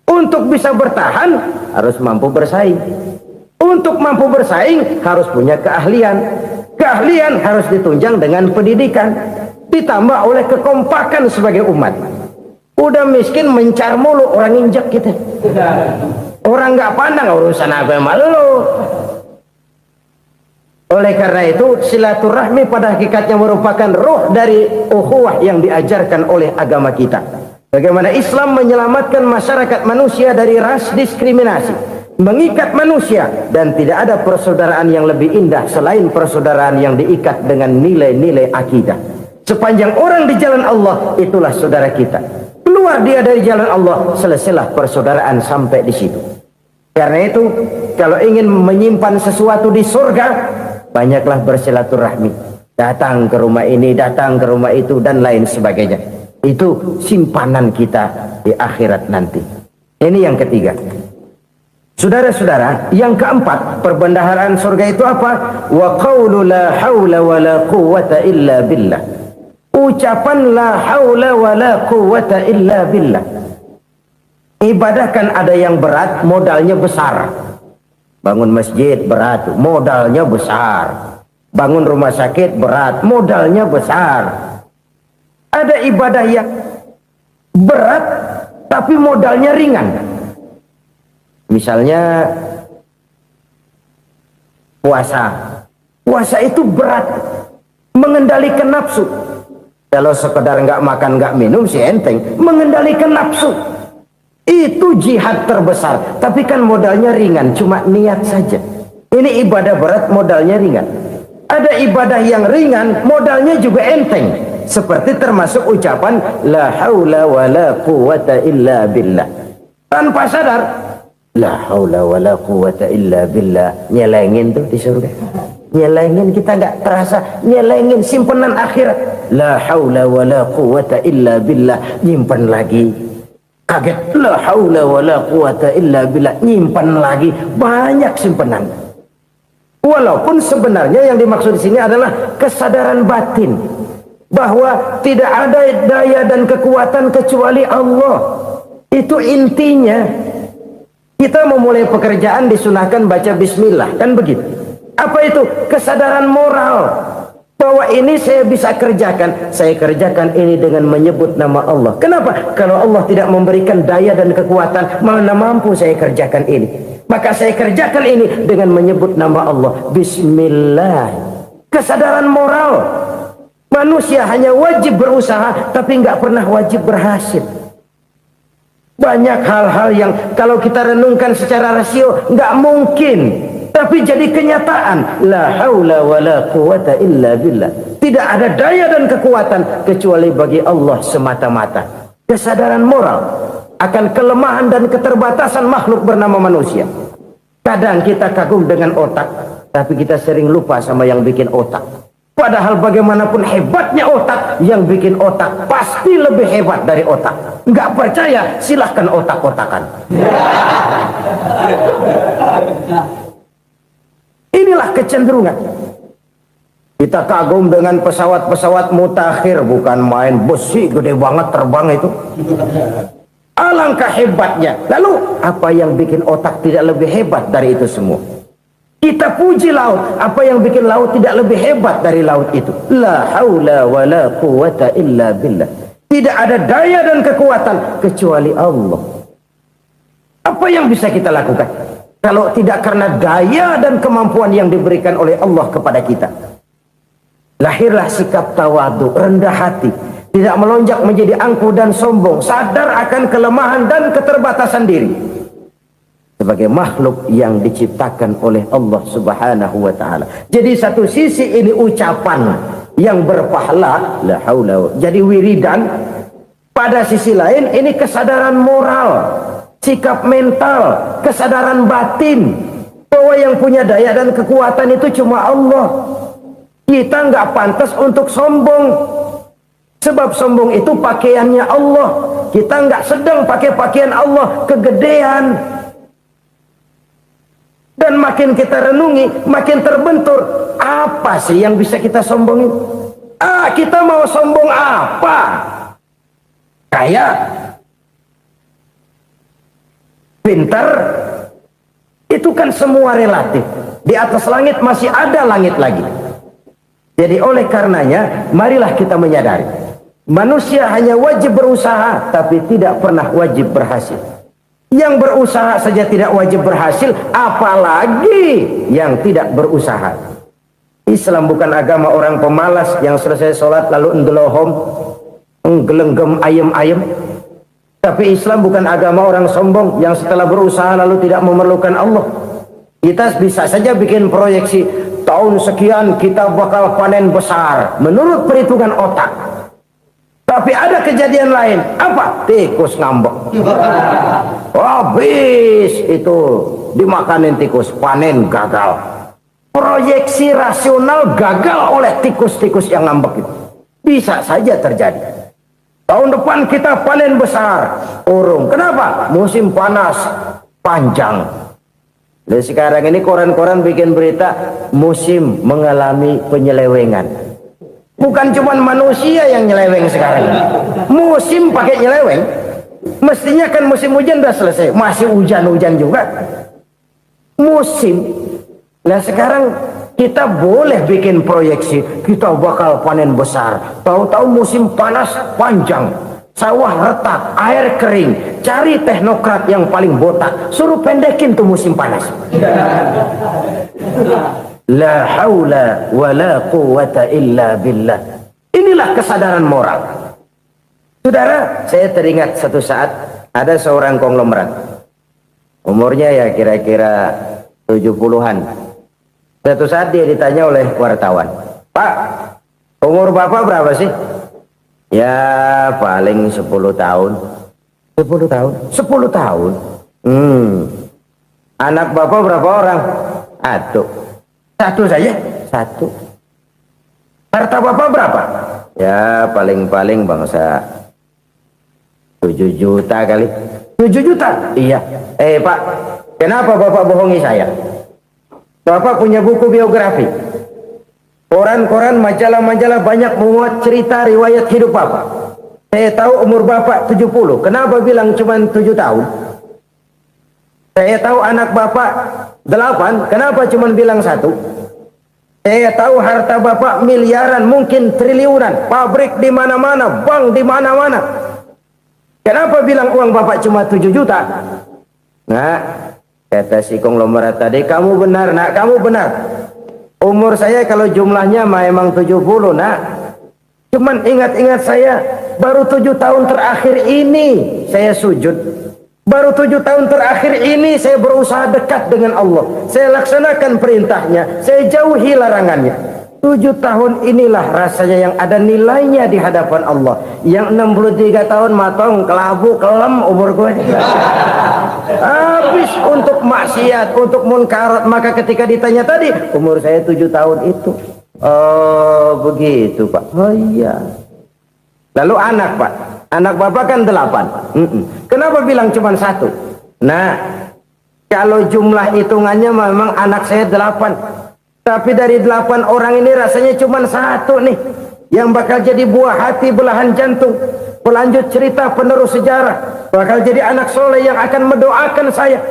Untuk bisa bertahan harus mampu bersaing. Untuk mampu bersaing harus punya keahlian. Keahlian harus ditunjang dengan pendidikan, ditambah oleh kekompakan sebagai umat. Udah miskin mencar mulu, orang injak kita. Orang nggak pandang urusan apa yang malu. Oleh karena itu silaturahmi pada hakikatnya merupakan roh dari ukhuwah yang diajarkan oleh agama kita. Bagaimana Islam menyelamatkan masyarakat manusia dari ras diskriminasi, mengikat manusia, dan tidak ada persaudaraan yang lebih indah selain persaudaraan yang diikat dengan nilai-nilai akidah. Sepanjang orang di jalan Allah, itulah saudara kita. Keluar dia dari jalan Allah, selesailah persaudaraan sampai di situ. Karena itu, kalau ingin menyimpan sesuatu di surga, banyaklah bersilaturahmi. Datang ke rumah ini, datang ke rumah itu, dan lain sebagainya. Itu simpanan kita di akhirat nanti. Ini yang ketiga. Saudara-saudara, yang keempat, perbendaharaan surga itu apa? Wa qawlu la hawla wa la quwwata illa billah. Ucapan la hawla wa la quwwata illa billah. Ibadah kan ada yang berat, modalnya besar. Bangun masjid berat, modalnya besar. Bangun rumah sakit berat, modalnya besar. Ada ibadah yang berat tapi modalnya ringan. Misalnya puasa. Puasa itu berat, mengendalikan nafsu. Kalau sekedar nggak makan nggak minum sih enteng. Mengendalikan nafsu itu jihad terbesar. Tapi kan modalnya ringan, cuma niat saja. Ini ibadah berat, modalnya ringan. Ada ibadah yang ringan, modalnya juga enteng. Seperti termasuk ucapan la haula wa la quwwata illa billah. Tanpa sadar, la haula wa la quwwata illa billah, nyelengin tuh di surga. Nyelengin, kita nggak terasa nyelengin simpenan akhirat. La haula wa la quwwata illa billah, nyimpan lagi. Kaget, la haula wa la quwwata illa billah, nyimpan lagi. Banyak simpenan. Walaupun sebenarnya yang dimaksud di sini adalah kesadaran batin bahwa tidak ada daya dan kekuatan kecuali Allah. Itu intinya. Kita memulai pekerjaan disunahkan baca bismillah, kan begitu? Apa itu? Kesadaran moral bahwa ini saya bisa kerjakan. Saya kerjakan ini dengan menyebut nama Allah. Kenapa? Kalau Allah tidak memberikan daya dan kekuatan, mana mampu saya kerjakan ini. Maka saya kerjakan ini dengan menyebut nama Allah. Bismillah. Kesadaran moral. Manusia hanya wajib berusaha, tapi nggak pernah wajib berhasil. Banyak hal-hal yang kalau kita renungkan secara rasio nggak mungkin Tapi jadi kenyataan, la haula wala quwata illa billah. Tidak ada daya dan kekuatan kecuali bagi Allah semata-mata. Kesadaran moral akan kelemahan dan keterbatasan makhluk bernama manusia. Kadang kita kagum dengan otak, tapi kita sering lupa sama yang bikin otak. Padahal bagaimanapun hebatnya otak, yang bikin otak pasti lebih hebat dari otak. Nggak percaya, silahkan otak-otakan. Inilah kecenderungan. Kita kagum dengan pesawat-pesawat mutakhir, bukan main besi gede banget terbang itu. Alangkah hebatnya. Lalu apa yang bikin otak tidak lebih hebat dari itu semua? Kita puji laut. Apa yang bikin laut tidak lebih hebat dari laut itu? La haula wala quwata illa billah. Tidak ada daya dan kekuatan kecuali Allah. Apa yang bisa kita lakukan kalau tidak karena daya dan kemampuan yang diberikan oleh Allah kepada kita? Lahirlah sikap tawadu, rendah hati, tidak melonjak menjadi angkuh dan sombong, sadar akan kelemahan dan keterbatasan diri sebagai makhluk yang diciptakan oleh Allah Subhanahu wa taala. Jadi satu sisi ini ucapan yang berpahala, la haula, jadi wiridan. Pada sisi lain ini kesadaran moral, sikap mental, kesadaran batin bahwa yang punya daya dan kekuatan itu cuma Allah. Kita nggak pantas untuk sombong, sebab sombong itu pakaiannya Allah. Kita nggak sedang pakai pakaian Allah, kegedean. Dan makin kita renungi, makin terbentur. Apa sih yang bisa kita sombongin? Kita mau sombong apa? Kaya, pintar, itu kan semua relatif. Di atas langit masih ada langit lagi. Jadi oleh karenanya, marilah kita menyadari, manusia hanya wajib berusaha, tapi tidak pernah wajib berhasil. Yang berusaha saja tidak wajib berhasil, apalagi yang tidak berusaha. Islam bukan agama orang pemalas yang selesai sholat lalu endelohom, nggelenggem ayem-ayem. Tapi Islam bukan agama orang sombong yang setelah berusaha lalu tidak memerlukan Allah. Kita bisa saja bikin proyeksi, tahun sekian kita bakal panen besar menurut perhitungan otak. Tapi ada kejadian lain. Apa? Tikus ngambek. Habis itu dimakanin tikus, panen gagal. Proyeksi rasional gagal oleh tikus-tikus yang ngambek itu. Bisa saja terjadi. Tahun depan kita panen besar, urung. Kenapa? Musim panas panjang. Dan sekarang ini koran-koran bikin berita musim mengalami penyelewengan. Bukan cuma manusia yang nyeleweng sekarang. Musim pakai nyeleweng. Mestinya kan musim hujan udah selesai, masih hujan-hujan juga. Musim. Nah sekarang kita boleh bikin proyeksi, kita bakal panen besar. Tahu-tahu musim panas panjang, sawah retak, air kering. Cari teknokrat yang paling botak, suruh pendekin tuh musim panas. La haula wala quwata illa billah. Inilah kesadaran moral. Saudara, saya teringat satu saat ada seorang konglomerat. Umurnya ya kira-kira 70-an. Suatu saat dia ditanya oleh wartawan, "Pak, umur Bapak berapa sih?" "Ya paling 10 tahun." 10 tahun? 10 tahun? Anak Bapak berapa orang? Satu. Satu saja? Satu. Harta Bapak berapa? Ya paling-paling bangsa 7 juta kali. 7 juta? Iya. Pak, kenapa Bapak bohongi saya? Bapak punya buku biografi. Koran-koran, majalah-majalah banyak memuat cerita riwayat hidup Bapak. Saya tahu umur Bapak 70. Kenapa bilang cuma 7 tahun? Saya tahu anak Bapak 8. Kenapa cuma bilang 1? Saya tahu harta Bapak miliaran, mungkin triliunan. Pabrik di mana-mana, bank di mana-mana. Kenapa bilang uang Bapak cuma 7 juta? Nah, kata si konglomerat tadi, kamu benar nak, kamu benar. Umur saya kalau jumlahnya memang 70 nak. Cuman ingat-ingat saya, baru 7 tahun terakhir ini saya sujud. Baru 7 tahun terakhir ini saya berusaha dekat dengan Allah. Saya laksanakan perintahnya, saya jauhi larangannya. 7 tahun inilah rasanya yang ada nilainya di hadapan Allah. Yang 63 tahun matong, kelabu, kelem umur gue. Habis untuk maksiat, untuk munkarat. Maka ketika ditanya tadi, umur saya 7 tahun itu. Oh begitu Pak. Oh iya. Lalu anak Pak, anak Bapak kan 8. Kenapa bilang cuma 1? Nah, kalau jumlah hitungannya memang anak saya 8. Tapi dari 8 orang ini rasanya cuma 1 nih yang bakal jadi buah hati, belahan jantung, pelanjut cerita, penerus sejarah, bakal jadi anak soleh yang akan mendoakan saya.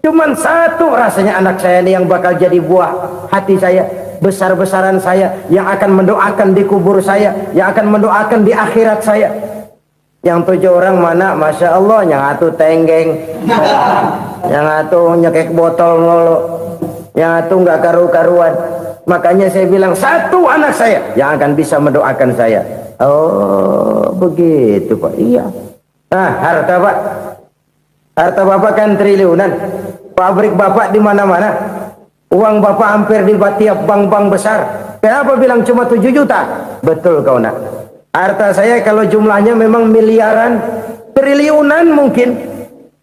Cuma 1 rasanya anak saya ini yang bakal jadi buah hati saya, besar-besaran saya, yang akan mendoakan di kubur saya, yang akan mendoakan di akhirat saya. Yang 7 orang mana? Masya Allah, yang satu tenggeng, yang satu nyekek botol mulu, yang satu nggak karu-karuan. Makanya saya bilang 1 anak saya yang akan bisa mendoakan saya. Oh begitu Pak. Iya. Nah harta Pak, harta Bapak kan triliunan, pabrik Bapak di mana-mana, uang Bapak hampir di tiap bank-bank besar. Kenapa bilang cuma 7 juta? Betul kau nak. Harta saya kalau jumlahnya memang miliaran, triliunan mungkin.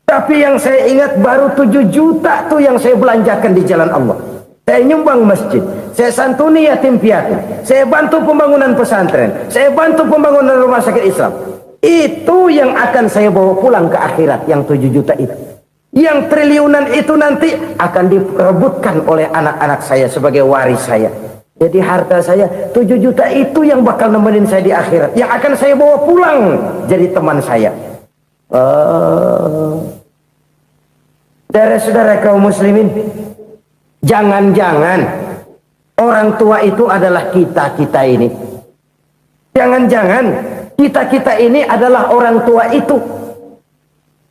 Tapi yang saya ingat baru 7 juta tuh yang saya belanjakan di jalan Allah. Saya nyumbang masjid, saya santuni yatim piatu, saya bantu pembangunan pesantren, saya bantu pembangunan rumah sakit Islam. Itu yang akan saya bawa pulang ke akhirat, yang 7 juta itu. Yang triliunan itu nanti akan diperebutkan oleh anak-anak saya sebagai waris saya. Jadi harta saya 7 juta itu yang bakal nemenin saya di akhirat, yang akan saya bawa pulang jadi teman saya. Saudara-saudara kaum muslimin, jangan-jangan orang tua itu adalah kita-kita ini. Jangan-jangan kita-kita ini adalah orang tua itu.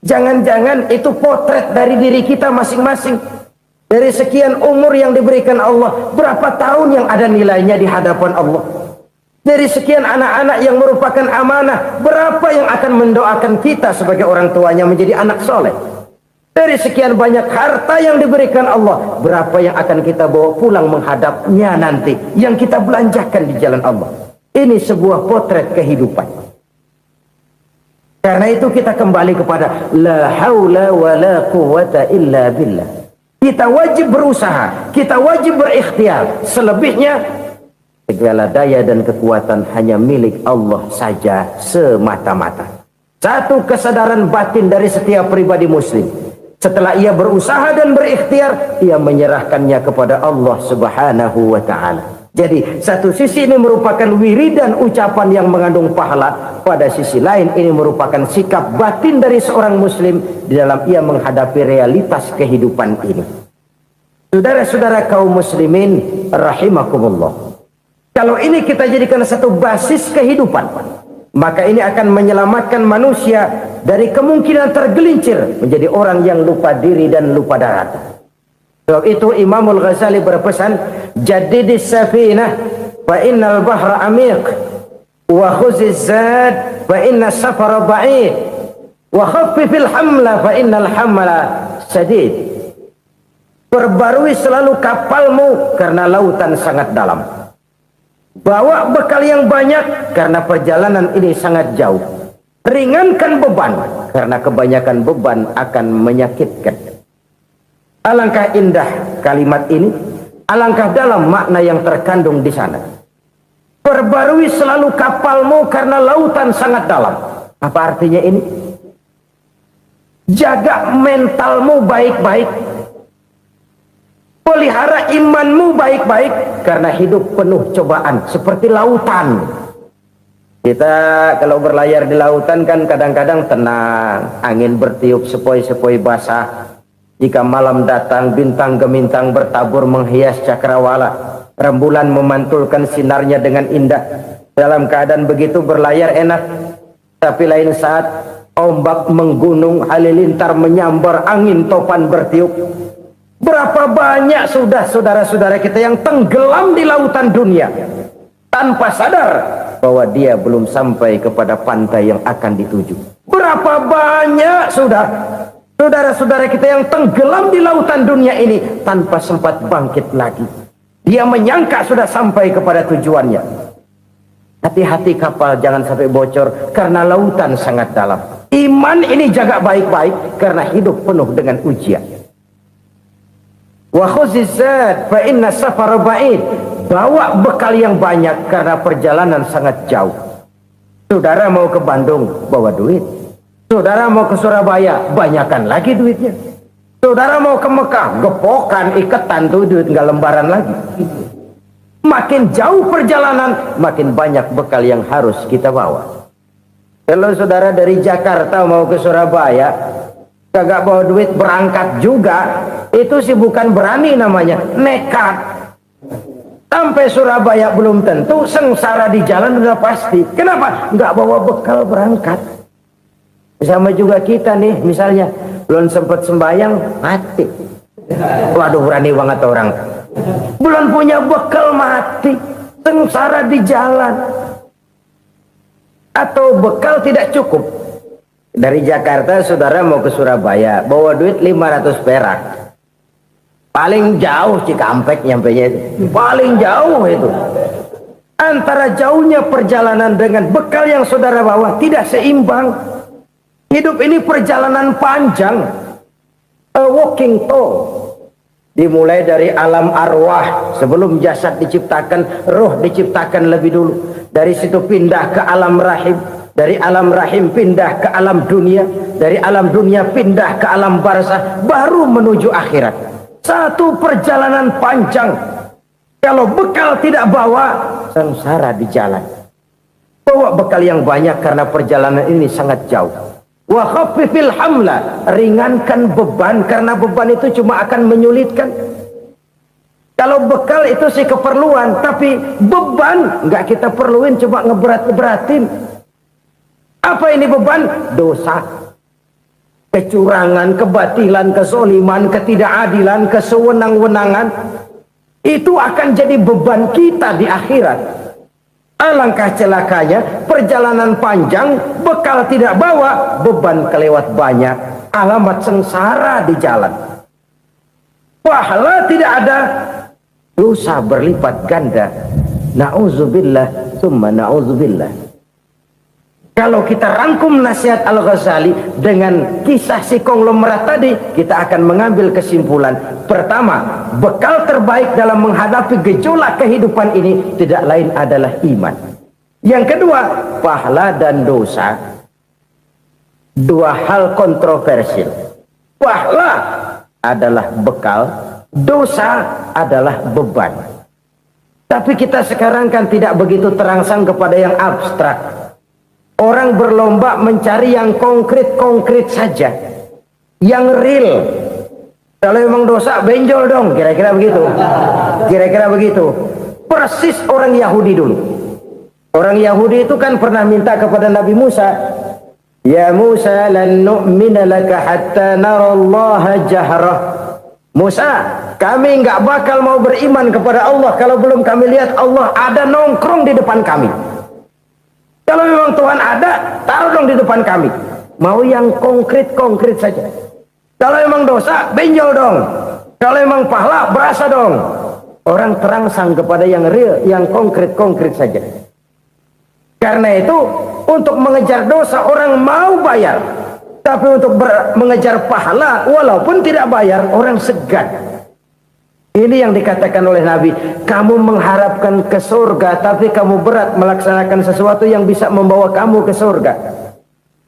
Jangan-jangan itu potret dari diri kita masing-masing. Dari sekian umur yang diberikan Allah, berapa tahun yang ada nilainya di hadapan Allah? Dari sekian anak-anak yang merupakan amanah, berapa yang akan mendoakan kita sebagai orang tuanya menjadi anak soleh? Dari sekian banyak harta yang diberikan Allah, berapa yang akan kita bawa pulang menghadapnya nanti, yang kita belanjakan di jalan Allah? Ini sebuah potret kehidupan. Karena itu kita kembali kepada la haula wa la quwwata illa billah. Kita wajib berusaha, kita wajib berikhtiar. Selebihnya segala daya dan kekuatan hanya milik Allah saja semata-mata. Satu kesadaran batin dari setiap pribadi muslim. Setelah ia berusaha dan berikhtiar, ia menyerahkannya kepada Allah Subhanahu wa ta'ala. Jadi satu sisi ini merupakan wiridan ucapan yang mengandung pahala, pada sisi lain ini merupakan sikap batin dari seorang muslim di dalam ia menghadapi realitas kehidupan ini. Saudara-saudara kaum muslimin rahimakumullah, kalau ini kita jadikan satu basis kehidupan, maka ini akan menyelamatkan manusia dari kemungkinan tergelincir menjadi orang yang lupa diri dan lupa darat. Sebab itu Imamul Ghazali berpesan, jadidis safinah fa innal bahra amiq, wa khuziz zad fa inna safara ba'id, wa khaffifil hamla fa innal hamla sadid. Perbarui selalu kapalmu karena lautan sangat dalam. Bawa bekal yang banyak karena perjalanan ini sangat jauh. Ringankan beban karena kebanyakan beban akan menyakitkan. Alangkah indah kalimat ini, alangkah dalam makna yang terkandung di sana. Perbarui selalu kapalmu karena lautan sangat dalam. Apa artinya ini? Jaga mentalmu baik-baik. Pelihara imanmu baik-baik karena hidup penuh cobaan seperti lautan. Kita kalau berlayar di lautan kan kadang-kadang tenang, angin bertiup sepoi-sepoi basah. Jika malam datang, bintang gemintang bertabur menghias cakrawala. Rembulan memantulkan sinarnya dengan indah. Dalam keadaan begitu berlayar enak. Tapi lain saat ombak menggunung, halilintar menyambar, angin topan bertiup. Berapa banyak sudah saudara-saudara kita yang tenggelam di lautan dunia tanpa sadar bahwa dia belum sampai kepada pantai yang akan dituju. Berapa banyak sudah Saudara-saudara kita yang tenggelam di lautan dunia ini tanpa sempat bangkit lagi. Dia menyangka sudah sampai kepada tujuannya. Hati-hati kapal jangan sampai bocor karena lautan sangat dalam. Iman ini jaga baik-baik karena hidup penuh dengan ujian. Wa khuzizat fa inna safara ba'id. Bawa bekal yang banyak karena perjalanan sangat jauh. Saudara mau ke Bandung, bawa duit. Saudara mau ke Surabaya, banyakan lagi duitnya. Saudara mau ke Mekah, gepokan, iketan tuh duit nggak lembaran lagi. Makin jauh perjalanan, makin banyak bekal yang harus kita bawa. Kalau saudara dari Jakarta mau ke Surabaya, kagak bawa duit berangkat juga, itu sih bukan berani namanya, nekat. Sampai Surabaya belum tentu, sengsara di jalan udah pasti. Kenapa? Nggak bawa bekal berangkat. Sama juga kita nih, misalnya belum sempat sembahyang, mati. Waduh, berani banget orang. Belum punya bekal, mati. Sengsara di jalan. Atau bekal tidak cukup. Dari Jakarta saudara mau ke Surabaya, bawa duit 500 perak. Paling jauh Cikampek nyampenya itu. Paling jauh itu. Antara jauhnya perjalanan dengan bekal yang saudara bawa tidak seimbang. Hidup ini perjalanan panjang, a walking tour. Dimulai dari alam arwah, sebelum jasad diciptakan, roh diciptakan lebih dulu. Dari situ pindah ke alam rahim, dari alam rahim pindah ke alam dunia, dari alam dunia pindah ke alam barzah, baru menuju akhirat. Satu perjalanan panjang. Kalau bekal tidak bawa, sengsara di jalan. Bawa bekal yang banyak karena perjalanan ini sangat jauh. Wa khaffifil hamla, ringankan beban karena beban itu cuma akan menyulitkan. Kalau bekal itu sih keperluan, tapi beban nggak kita perluin, coba ngeberat-beratin. Apa ini beban? Dosa, kecurangan, kebatilan, kezoliman, ketidakadilan, kesewenang-wenangan. Itu akan jadi beban kita di akhirat. Alangkah celakanya, perjalanan panjang, bekal tidak bawa, beban kelewat banyak, alamat sengsara di jalan. Pahala tidak ada, dosa berlipat ganda. Na'udzubillah, summa na'udzubillah. Kalau kita rangkum nasihat Al-Ghazali dengan kisah si konglomerat tadi, kita akan mengambil kesimpulan. Pertama, bekal terbaik dalam menghadapi gejolak kehidupan ini tidak lain adalah iman. Yang kedua, pahala dan dosa. Dua hal kontroversial. Pahala adalah bekal, dosa adalah beban. Tapi kita sekarang kan tidak begitu terangsang kepada yang abstrak. Orang berlomba mencari yang konkret-konkret saja, yang real. Kalau memang dosa, benjol dong, kira-kira begitu. Kira-kira begitu. Persis orang Yahudi dulu. Orang Yahudi itu kan pernah minta kepada Nabi Musa, Ya Musa, lan nu'mina laka hatta narallaha jahrah. Musa, kami nggak bakal mau beriman kepada Allah kalau belum kami lihat Allah ada nongkrong di depan kami. Kalau memang Tuhan ada, taruh dong di depan kami. Mau yang konkret-konkret saja. Kalau memang dosa, benjol dong. Kalau memang pahala, berasa dong. Orang terangsang kepada yang real, yang konkret-konkret saja. Karena itu, untuk mengejar dosa, orang mau bayar. Tapi untuk mengejar pahala, walaupun tidak bayar, orang segan. Ini yang dikatakan oleh Nabi, kamu mengharapkan ke surga, tapi kamu berat melaksanakan sesuatu yang bisa membawa kamu ke surga.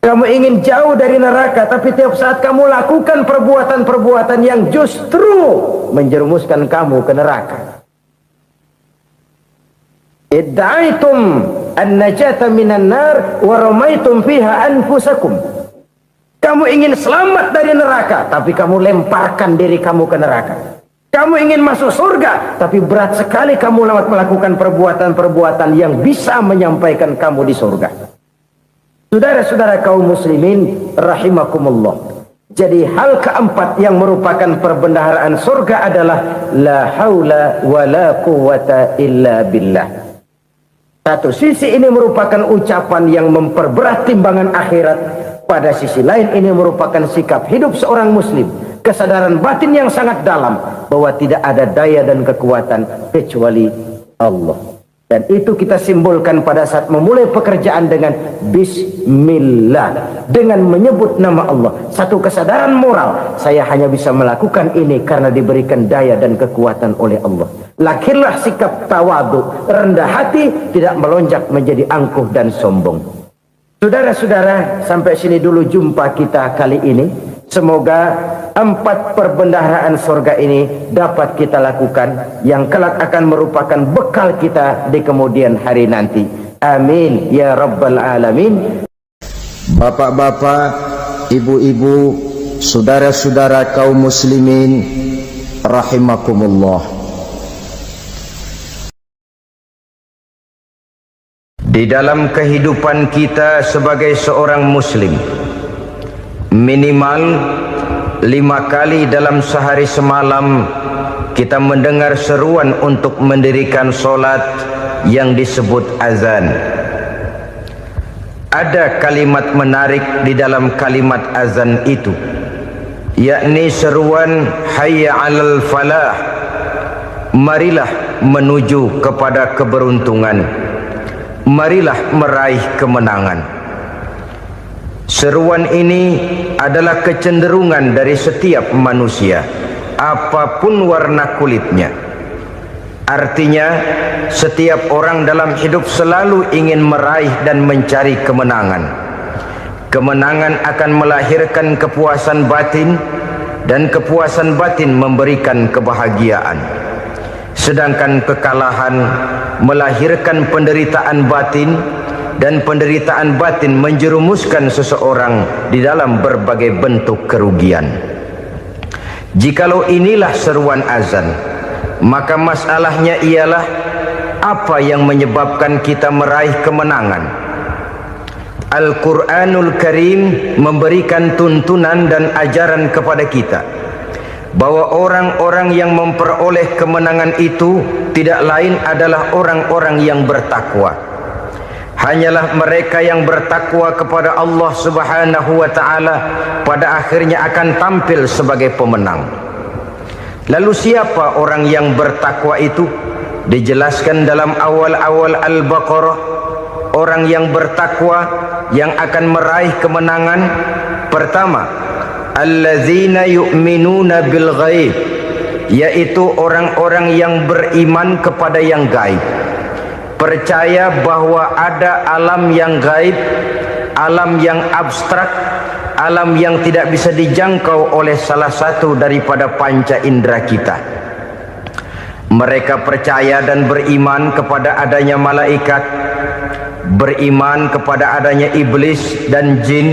Kamu ingin jauh dari neraka, tapi tiap saat kamu lakukan perbuatan-perbuatan yang justru menjerumuskan kamu ke neraka. Idda'aitum an-najata minan nar wa ramaitum fiha anfusakum. Kamu ingin selamat dari neraka, tapi kamu lemparkan diri kamu ke neraka. Kamu ingin masuk surga, tapi berat sekali kamu melakukan perbuatan-perbuatan yang bisa menyampaikan kamu di surga. Saudara-saudara kaum muslimin rahimakumullah. Jadi hal keempat yang merupakan perbendaharaan surga adalah la haula wa la quwata illa billah. Satu sisi ini merupakan ucapan yang memperberat timbangan akhirat. Pada sisi lain ini merupakan sikap hidup seorang muslim, kesadaran batin yang sangat dalam bahwa tidak ada daya dan kekuatan kecuali Allah. Dan itu kita simbolkan pada saat memulai pekerjaan dengan Bismillah, dengan menyebut nama Allah. Satu kesadaran moral, saya hanya bisa melakukan ini karena diberikan daya dan kekuatan oleh Allah. Lahirlah sikap tawadu, rendah hati, tidak melonjak menjadi angkuh dan sombong. Saudara-saudara, sampai sini dulu jumpa kita kali ini. Semoga 4 perbendaharaan surga ini dapat kita lakukan, yang kelak akan merupakan bekal kita di kemudian hari nanti. Amin ya rabbal alamin. Bapak-bapak, ibu-ibu, saudara-saudara kaum muslimin rahimakumullah. Di dalam kehidupan kita sebagai seorang muslim, minimal 5 kali dalam sehari semalam kita mendengar seruan untuk mendirikan solat yang disebut azan. Ada kalimat menarik di dalam kalimat azan itu, yakni seruan hayya 'alal falah, marilah menuju kepada keberuntungan, marilah meraih kemenangan. Seruan ini adalah kecenderungan dari setiap manusia, apapun warna kulitnya. Artinya, setiap orang dalam hidup selalu ingin meraih dan mencari kemenangan. Kemenangan akan melahirkan kepuasan batin, dan kepuasan batin memberikan kebahagiaan. Sedangkan kekalahan melahirkan penderitaan batin, dan penderitaan batin menjerumuskan seseorang di dalam berbagai bentuk kerugian. Jikalau inilah seruan azan, maka masalahnya ialah apa yang menyebabkan kita meraih kemenangan. Al-Quranul Karim memberikan tuntunan dan ajaran kepada kita bahwa orang-orang yang memperoleh kemenangan itu tidak lain adalah orang-orang yang bertakwa. Hanyalah mereka yang bertakwa kepada Allah Subhanahu wa ta'ala pada akhirnya akan tampil sebagai pemenang. Lalu siapa orang yang bertakwa itu? Dijelaskan dalam awal-awal Al-Baqarah, orang yang bertakwa yang akan meraih kemenangan. Pertama, allazina yu'minuna bil ghaib, yaitu orang-orang yang beriman kepada yang gaib, percaya bahwa ada alam yang gaib, alam yang abstrak, alam yang tidak bisa dijangkau oleh salah satu daripada panca indera kita. Mereka percaya dan beriman kepada adanya malaikat, beriman kepada adanya iblis dan jin,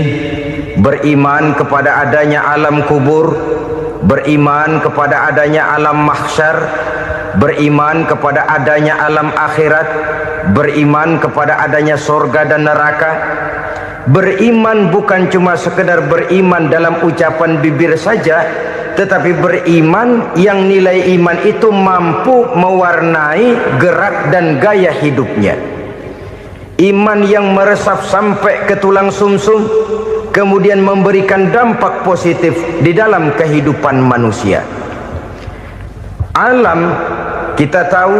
beriman kepada adanya alam kubur, beriman kepada adanya alam mahsyar, beriman kepada adanya alam akhirat, beriman kepada adanya surga dan neraka. Beriman bukan cuma sekedar beriman dalam ucapan bibir saja, tetapi beriman yang nilai iman itu mampu mewarnai gerak dan gaya hidupnya. Iman yang meresap sampai ke tulang sumsum, kemudian memberikan dampak positif di dalam kehidupan manusia. Alam, kita tahu,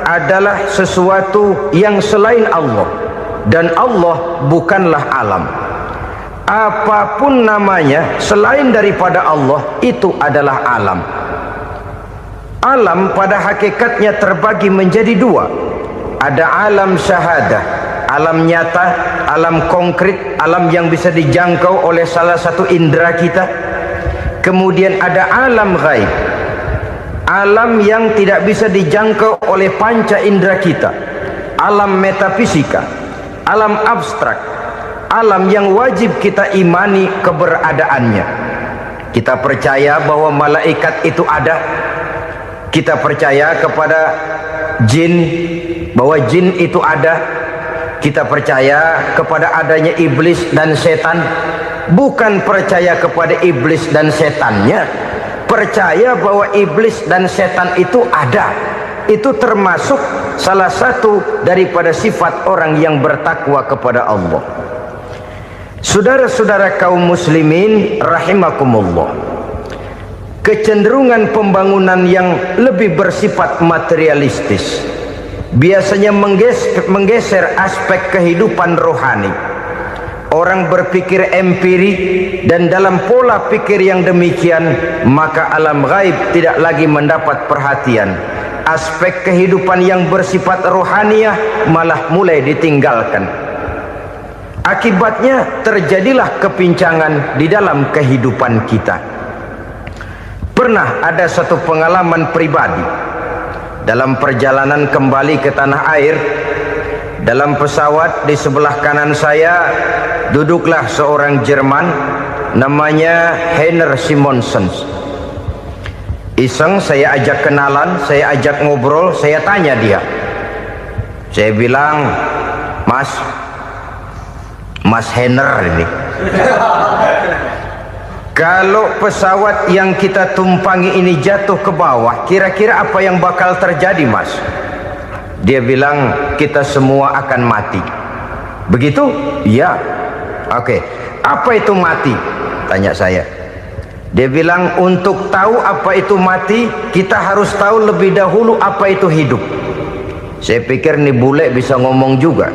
adalah sesuatu yang selain Allah, dan Allah bukanlah alam. Apapun namanya selain daripada Allah, itu adalah alam. Alam pada hakikatnya terbagi menjadi 2. Ada alam syahadah, alam nyata, alam konkret, alam yang bisa dijangkau oleh salah satu indera kita. Kemudian ada alam ghaib, alam yang tidak bisa dijangkau oleh panca indera kita, alam metafisika, alam abstrak, alam yang wajib kita imani keberadaannya. Kita percaya bahwa malaikat itu ada, kita percaya kepada jin, bahwa jin itu ada, kita percaya kepada adanya iblis dan setan. Bukan percaya kepada iblis dan setannya, percaya bahwa iblis dan setan itu ada. Itu termasuk salah satu daripada sifat orang yang bertakwa kepada Allah. Saudara-saudara kaum muslimin rahimakumullah, kecenderungan pembangunan yang lebih bersifat materialistis biasanya menggeser aspek kehidupan rohani. Orang berpikir empirik, dan dalam pola pikir yang demikian maka alam gaib tidak lagi mendapat perhatian. Aspek kehidupan yang bersifat rohaniah malah mulai ditinggalkan. Akibatnya terjadilah kepincangan di dalam kehidupan kita. Pernah ada satu pengalaman pribadi dalam perjalanan kembali ke tanah air. Dalam pesawat di sebelah kanan saya duduklah seorang Jerman namanya Heiner Simonsen. Iseng saya ajak kenalan, saya ajak ngobrol, saya tanya dia. Saya bilang, Mas Heiner ini, kalau pesawat yang kita tumpangi ini jatuh ke bawah, kira-kira apa yang bakal terjadi, Mas? Dia bilang, kita semua akan mati. Begitu? Iya. Oke. Apa itu mati? Tanya saya. Dia bilang, untuk tahu apa itu mati, kita harus tahu lebih dahulu apa itu hidup. Saya pikir nih bule bisa ngomong juga.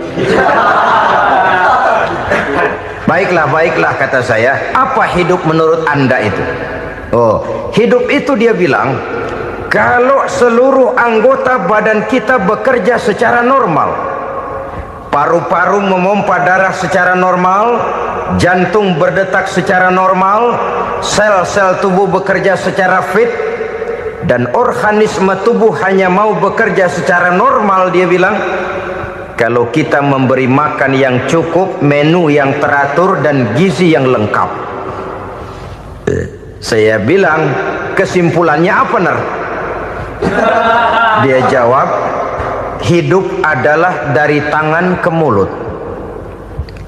Baiklah kata saya. Apa hidup menurut Anda itu? Oh, hidup itu dia bilang, kalau seluruh anggota badan kita bekerja secara normal, paru-paru memompa darah secara normal, jantung berdetak secara normal, sel-sel tubuh bekerja secara fit, dan organisme tubuh hanya mau bekerja secara normal, dia bilang, kalau kita memberi makan yang cukup, menu yang teratur, dan gizi yang lengkap. Saya bilang, kesimpulannya apa, Ner? Dia jawab, hidup adalah dari tangan ke mulut.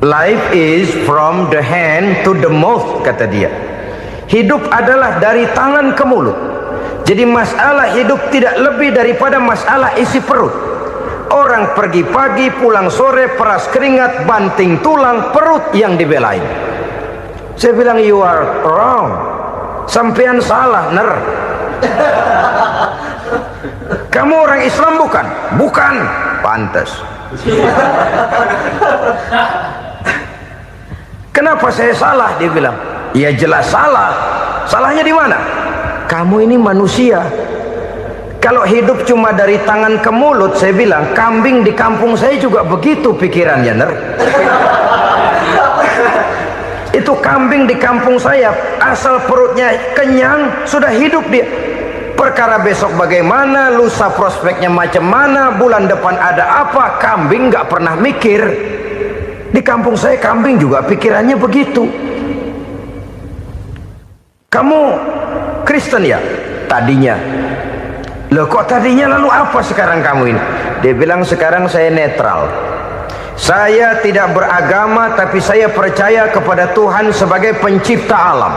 Life is from the hand to the mouth, kata dia. Hidup adalah dari tangan ke mulut. Jadi masalah hidup tidak lebih daripada masalah isi perut. Orang pergi pagi, pulang sore, peras keringat, banting tulang, perut yang dibelain. Saya bilang, you are wrong. Sampean salah, Ner. Kamu orang Islam bukan? Bukan. Pantas. Kenapa saya salah? Dia bilang, ya jelas salah. Salahnya di mana? Kamu ini manusia. Kalau hidup cuma dari tangan ke mulut, saya bilang, kambing di kampung saya juga begitu pikirannya, Ner. Itu kambing di kampung saya, asal perutnya kenyang, sudah hidup dia. Perkara besok bagaimana, lusa prospeknya macam mana, bulan depan ada apa, kambing nggak pernah mikir. Di kampung saya kambing juga pikirannya begitu. Kamu Kristen ya? Tadinya. Loh kok tadinya, lalu apa sekarang kamu ini? Dia bilang, sekarang saya netral. Saya tidak beragama, tapi saya percaya kepada Tuhan sebagai pencipta alam.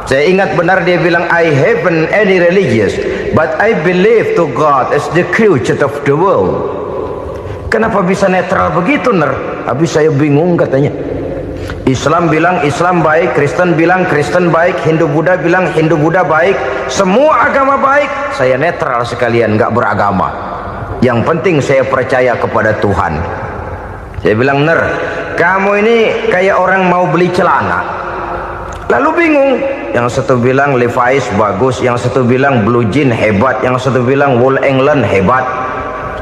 Saya ingat benar dia bilang, I haven't any religious, but I believe to God as the creator of the world. Kenapa bisa netral begitu, Ner? Habis saya bingung katanya. Islam bilang Islam baik, Kristen bilang Kristen baik, Hindu Buddha bilang Hindu Buddha baik, semua agama baik. Saya netral sekalian, nggak beragama. Yang penting saya percaya kepada Tuhan. Saya bilang, Ner, kamu ini kayak orang mau beli celana. Lalu bingung, yang satu bilang Levi's bagus, yang satu bilang Blue Jean hebat, yang satu bilang Wool England hebat.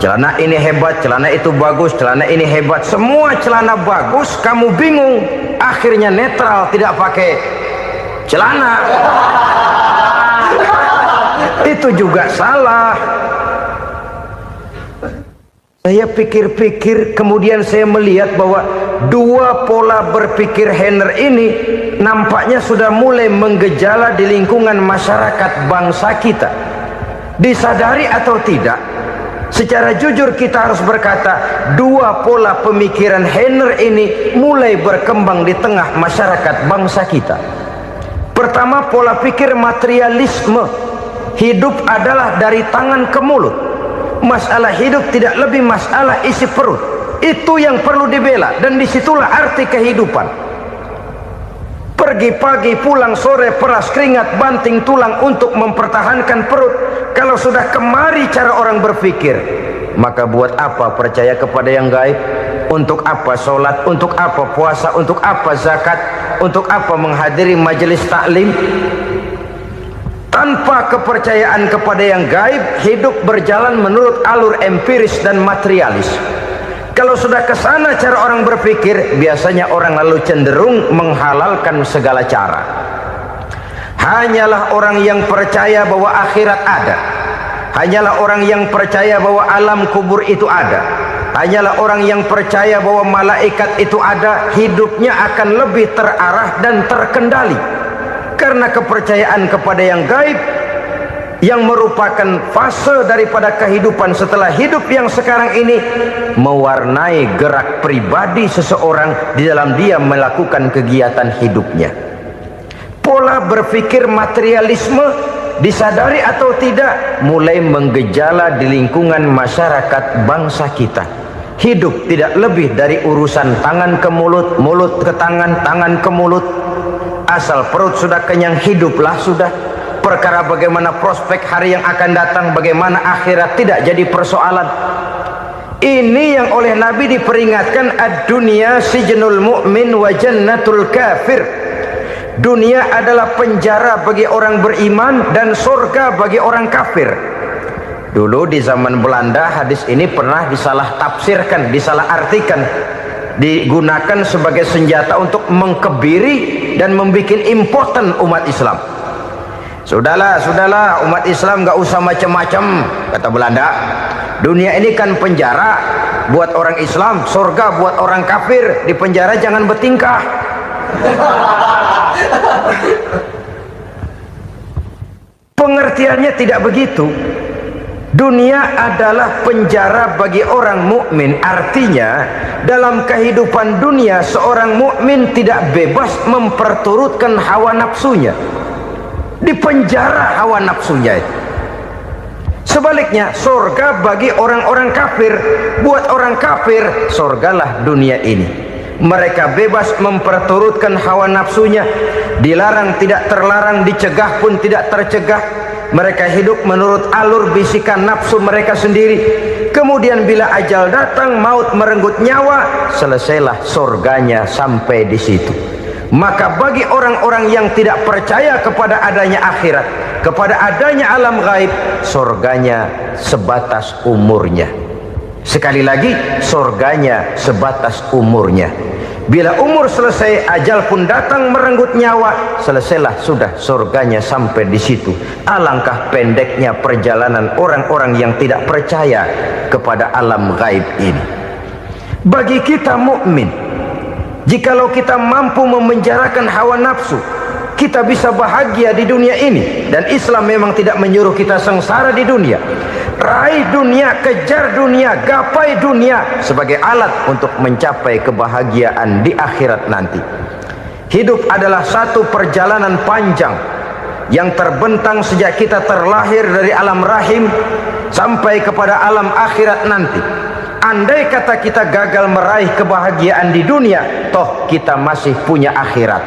Celana ini hebat, celana itu bagus, celana ini hebat. Semua celana bagus, kamu bingung. Akhirnya netral, tidak pakai celana. Itu juga salah. Saya pikir-pikir, kemudian saya melihat bahwa dua pola berpikir Heiner ini nampaknya sudah mulai menggejala di lingkungan masyarakat bangsa kita. Disadari atau tidak, secara jujur kita harus berkata, dua pola pemikiran Heiner ini mulai berkembang di tengah masyarakat bangsa kita. Pertama, pola pikir materialisme. Hidup adalah dari tangan ke mulut. Masalah hidup tidak lebih masalah isi perut. Itu yang perlu dibela, dan disitulah arti kehidupan. Pergi pagi pulang sore, peras keringat banting tulang untuk mempertahankan perut. Kalau sudah kemari cara orang berpikir, maka buat apa percaya kepada yang gaib? Untuk apa sholat? Untuk apa puasa? Untuk apa zakat? Untuk apa menghadiri majelis taklim? Tanpa kepercayaan kepada yang gaib, hidup berjalan menurut alur empiris dan materialis. Kalau sudah ke sana cara orang berpikir, biasanya orang lalu cenderung menghalalkan segala cara. Hanyalah orang yang percaya bahwa akhirat ada, hanyalah orang yang percaya bahwa alam kubur itu ada, hanyalah orang yang percaya bahwa malaikat itu ada, hidupnya akan lebih terarah dan terkendali. Karena kepercayaan kepada yang gaib, yang merupakan fase daripada kehidupan setelah hidup yang sekarang ini, mewarnai gerak pribadi seseorang di dalam dia melakukan kegiatan hidupnya. Pola berpikir materialisme, disadari atau tidak, mulai menggejala di lingkungan masyarakat bangsa kita. Hidup tidak lebih dari urusan tangan ke mulut, mulut ke tangan, tangan ke mulut. Asal perut sudah kenyang, hiduplah sudah. Perkara bagaimana prospek hari yang akan datang, bagaimana akhirat, tidak jadi persoalan. Ini yang oleh Nabi diperingatkan, ad-dunya sijnul mu'min wa jannatul kafir. Dunia adalah penjara bagi orang beriman dan surga bagi orang kafir. Dulu di zaman Belanda hadis ini pernah disalah tafsirkan, disalah artikan, digunakan sebagai senjata untuk mengkebiri dan membuat impoten umat Islam. Sudahlah umat Islam gak usah macam-macam, kata Belanda. Dunia ini kan penjara buat orang Islam, surga buat orang kafir. Di penjara jangan bertingkah. Pengertiannya tidak begitu. Dunia adalah penjara bagi orang mukmin. Artinya dalam kehidupan dunia seorang mukmin tidak bebas memperturutkan hawa nafsunya. Di penjara hawa nafsunya itu. Sebaliknya surga bagi orang-orang kafir. Buat orang kafir surgalah dunia ini. Mereka bebas memperturutkan hawa nafsunya, dilarang tidak terlarang, dicegah pun tidak tercegah. Mereka hidup menurut alur bisikan nafsu mereka sendiri. Kemudian bila ajal datang, maut merenggut nyawa, selesailah surganya sampai di situ. Maka bagi orang-orang yang tidak percaya kepada adanya akhirat, kepada adanya alam gaib, surganya sebatas umurnya. Sekali lagi, surganya sebatas umurnya. Bila umur selesai, ajal pun datang merenggut nyawa, selesailah sudah surganya sampai di situ. Alangkah pendeknya perjalanan orang-orang yang tidak percaya kepada alam gaib ini. Bagi kita mukmin, jikalau kita mampu memenjarakan hawa nafsu, kita bisa bahagia di dunia ini. Dan Islam memang tidak menyuruh kita sengsara di dunia. Raih dunia, kejar dunia, gapai dunia sebagai alat untuk mencapai kebahagiaan di akhirat nanti. Hidup adalah satu perjalanan panjang yang terbentang sejak kita terlahir dari alam rahim sampai kepada alam akhirat nanti. Andai kata kita gagal meraih kebahagiaan di dunia, toh kita masih punya akhirat.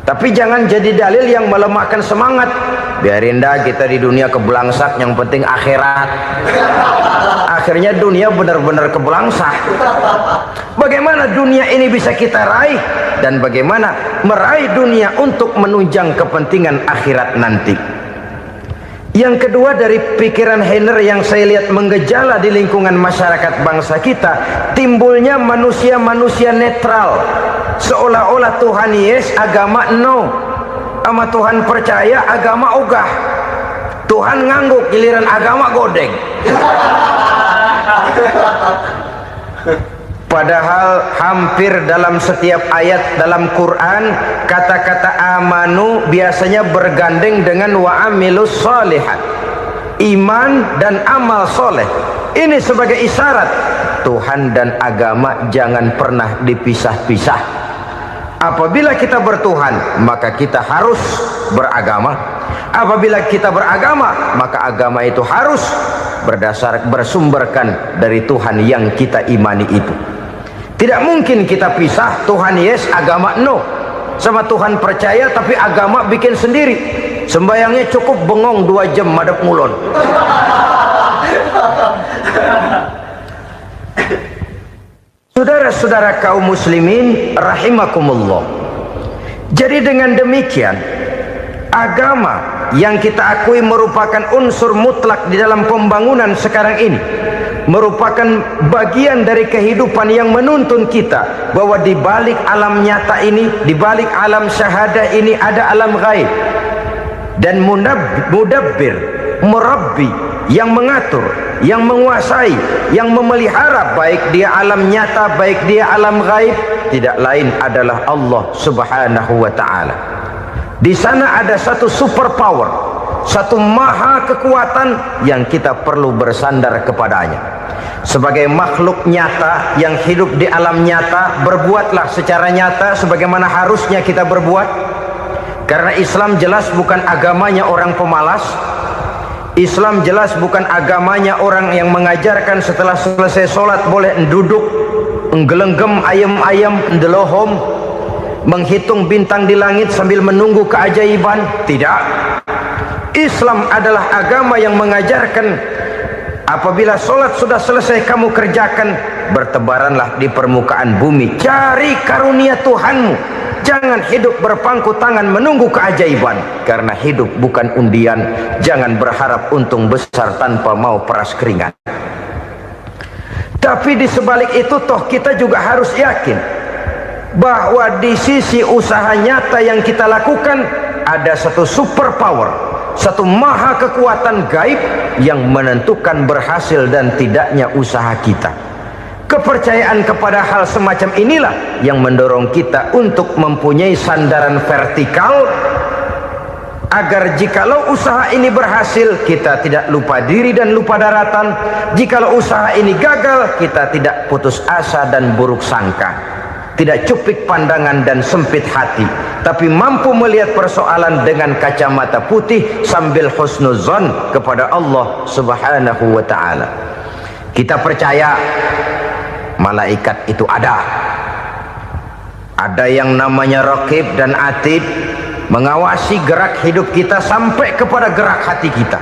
Tapi jangan jadi dalil yang melemahkan semangat. Biarin dah kita di dunia kebelangsak, yang penting akhirat. Akhirnya dunia benar-benar kebelangsak. Bagaimana dunia ini bisa kita raih, dan bagaimana meraih dunia untuk menunjang kepentingan akhirat nanti. Yang kedua, dari pikiran Heiner yang saya lihat menggejala di lingkungan masyarakat bangsa kita, timbulnya manusia-manusia netral. Seolah-olah Tuhan yes, agama no. Sama Tuhan percaya, agama ogah. Tuhan ngangguk, giliran agama godeng. Padahal hampir dalam setiap ayat dalam Quran, kata-kata amanu biasanya bergandeng dengan wa amilus sholihat. Iman dan amal soleh. Ini sebagai isyarat Tuhan dan agama jangan pernah dipisah-pisah. Apabila kita bertuhan, maka kita harus beragama. Apabila kita beragama, maka agama itu harus bersumberkan dari Tuhan yang kita imani itu. Tidak mungkin kita pisah, Tuhan yes, agama no. sama Tuhan percaya, tapi agama bikin sendiri. Sembayangnya cukup bengong 2 jam madep ngulon. Saudara-saudara kaum muslimin rahimakumullah. Jadi dengan demikian, agama yang kita akui merupakan unsur mutlak di dalam pembangunan sekarang ini, merupakan bagian dari kehidupan yang menuntun kita bahwa di balik alam nyata ini, di balik alam syahadah ini ada alam gaib. Dan mudabbir, murabbi, yang mengatur, yang menguasai, yang memelihara baik dia alam nyata, baik dia alam gaib, tidak lain adalah Allah Subhanahu wa ta'ala. Di sana ada satu super power, satu maha kekuatan yang kita perlu bersandar kepadanya. Sebagai makhluk nyata yang hidup di alam nyata, berbuatlah secara nyata sebagaimana harusnya kita berbuat. Karena Islam jelas bukan agamanya orang pemalas. Islam jelas bukan agamanya orang yang mengajarkan setelah selesai sholat boleh duduk, nggelenggem ayam-ayam, ndelohom, menghitung bintang di langit sambil menunggu keajaiban. Tidak. Islam adalah agama yang mengajarkan apabila sholat sudah selesai kamu kerjakan, bertebaranlah di permukaan bumi, cari karunia Tuhanmu. Jangan hidup berpangku tangan menunggu keajaiban, karena hidup bukan undian. Jangan berharap untung besar tanpa mau peras keringat. Tapi di sebalik itu toh kita juga harus yakin bahwa di sisi usaha nyata yang kita lakukan ada satu super power, satu maha kekuatan gaib yang menentukan berhasil dan tidaknya usaha kita. Kepercayaan kepada hal semacam inilah yang mendorong kita untuk mempunyai sandaran vertikal, agar jikalau usaha ini berhasil, kita tidak lupa diri dan lupa daratan. Jikalau usaha ini gagal, kita tidak putus asa dan buruk sangka, tidak cupik pandangan dan sempit hati, tapi mampu melihat persoalan dengan kacamata putih sambil husnuzon kepada Allah Subhanahu wa ta'ala. Kita percaya malaikat itu ada yang namanya raqib dan atid, mengawasi gerak hidup kita sampai kepada gerak hati kita.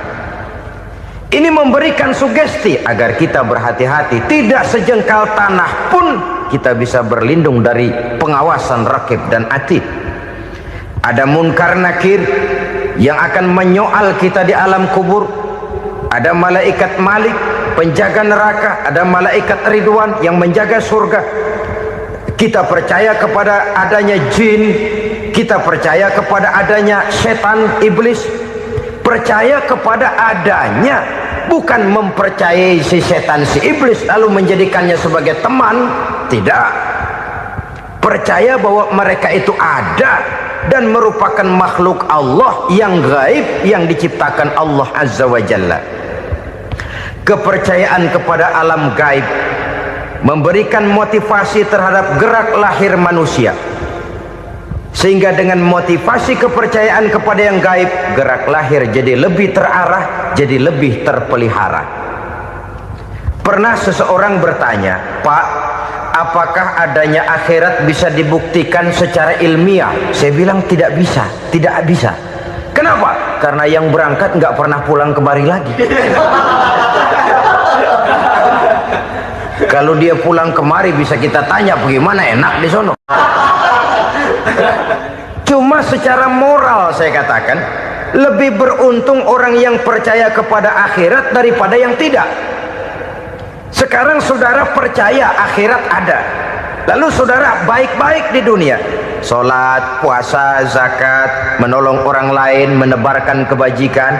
Ini memberikan sugesti agar kita berhati-hati, tidak sejengkal tanah pun kita bisa berlindung dari pengawasan raqib dan atid. Ada munkar nakir yang akan menyoal kita di alam kubur. Ada malaikat Malik, penjaga neraka. Ada malaikat Ridwan yang menjaga surga. Kita percaya kepada adanya jin, kita percaya kepada adanya setan, iblis. Percaya kepada adanya, bukan mempercayai si setan, si iblis lalu menjadikannya sebagai teman. Tidak. Percaya bahwa mereka itu ada dan merupakan makhluk Allah yang gaib, yang diciptakan Allah Azza wa Jalla. Kepercayaan kepada alam gaib memberikan motivasi terhadap gerak lahir manusia, sehingga dengan motivasi kepercayaan kepada yang gaib, gerak lahir jadi lebih terarah, jadi lebih terpelihara. Pernah seseorang bertanya, "Pak, apakah adanya akhirat bisa dibuktikan secara ilmiah?" Saya bilang tidak bisa, tidak bisa. Kenapa? Karena yang berangkat nggak pernah pulang kemari lagi. Kalau dia pulang kemari bisa kita tanya bagaimana enak di sono. Cuma secara moral saya katakan, lebih beruntung orang yang percaya kepada akhirat daripada yang tidak. Sekarang saudara percaya akhirat ada, lalu saudara baik-baik di dunia, sholat, puasa, zakat, menolong orang lain, menebarkan kebajikan.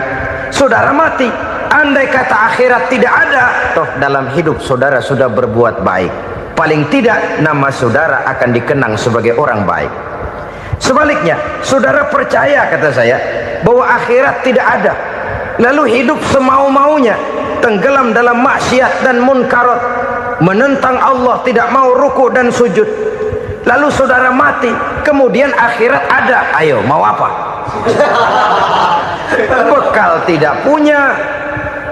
Saudara mati, andai kata akhirat tidak ada, toh dalam hidup saudara sudah berbuat baik, paling tidak nama saudara akan dikenang sebagai orang baik. Sebaliknya, saudara percaya, kata saya, bahwa akhirat tidak ada, lalu hidup semau-maunya, tenggelam dalam maksiat dan munkarat, menentang Allah, tidak mau ruku dan sujud, lalu saudara mati, kemudian akhirat ada, ayo mau apa? Bekal tidak punya.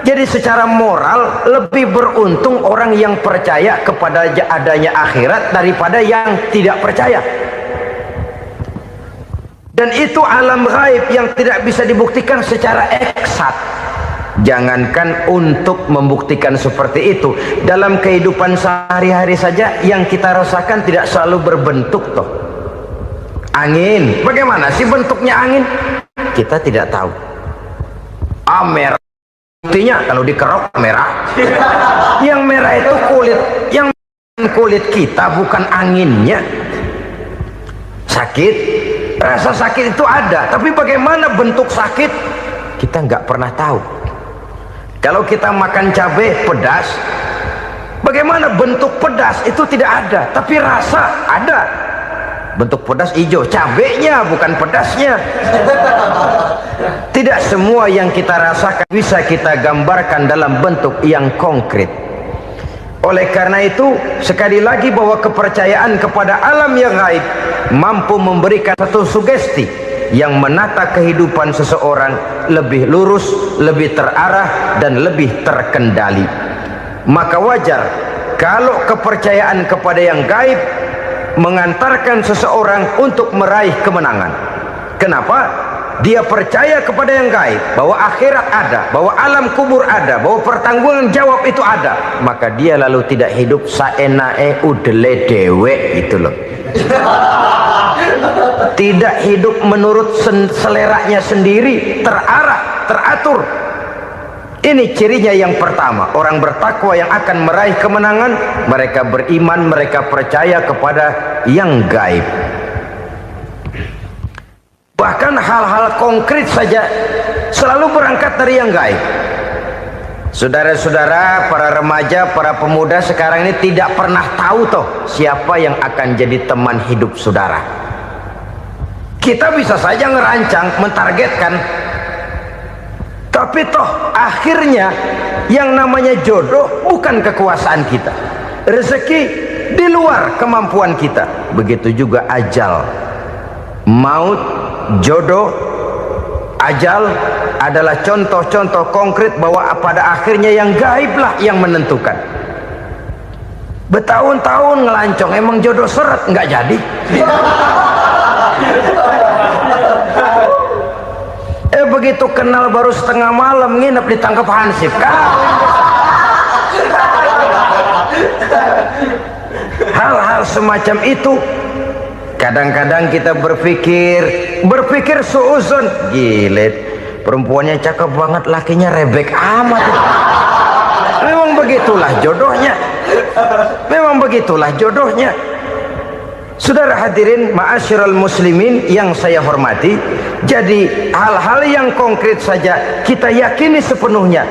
Jadi secara moral lebih beruntung orang yang percaya kepada adanya akhirat daripada yang tidak percaya. Dan itu alam gaib yang tidak bisa dibuktikan secara eksat. Jangankan untuk membuktikan seperti itu, dalam kehidupan sehari-hari saja yang kita rasakan tidak selalu berbentuk toh. Angin, bagaimana sih bentuknya angin? Kita tidak tahu. Merah, buktinya kalau dikerok merah. Yang merah itu kulit, yang kulit kita bukan anginnya. Sakit, rasa sakit itu ada, tapi bagaimana bentuk sakit kita nggak pernah tahu. Kalau kita makan cabai pedas, bagaimana bentuk pedas itu tidak ada, tapi rasa ada. Bentuk pedas hijau, cabainya bukan pedasnya. Tidak semua yang kita rasakan bisa kita gambarkan dalam bentuk yang konkret. Oleh karena itu, sekali lagi bahwa kepercayaan kepada alam yang gaib mampu memberikan satu sugesti yang menata kehidupan seseorang lebih lurus, lebih terarah, dan lebih terkendali. Maka wajar kalau kepercayaan kepada yang gaib mengantarkan seseorang untuk meraih kemenangan. Kenapa? Dia percaya kepada yang gaib, bahwa akhirat ada, bahwa alam kubur ada, bahwa pertanggungan jawab itu ada. Maka dia lalu tidak hidup saenae udele dewe gitu loh. Tidak hidup menurut seleranya sendiri, terarah, teratur. Ini cirinya yang pertama. Orang bertakwa yang akan meraih kemenangan, mereka beriman, mereka percaya kepada yang gaib. Bahkan hal-hal konkret saja selalu berangkat dari yang gaib. Saudara-saudara, para remaja, para pemuda sekarang ini tidak pernah tahu toh siapa yang akan jadi teman hidup saudara. Kita bisa saja ngerancang, mentargetkan, tapi toh akhirnya yang namanya jodoh bukan kekuasaan kita. Rezeki di luar kemampuan kita. Begitu juga ajal, maut, jodoh, ajal adalah contoh-contoh konkret bahwa pada akhirnya yang gaiblah yang menentukan. Bertahun-tahun ngelancong, emang jodoh seret nggak jadi. Begitu kenal baru setengah malam nginep ditangkap hansip kan. Hal-hal semacam itu kadang-kadang kita berpikir suuzon, gilet, perempuannya cakep banget, lakinya rebek amat. Memang begitulah jodohnya. Memang begitulah jodohnya. Saudara hadirin ma'asyiral muslimin yang saya hormati, jadi hal-hal yang konkret saja kita yakini sepenuhnya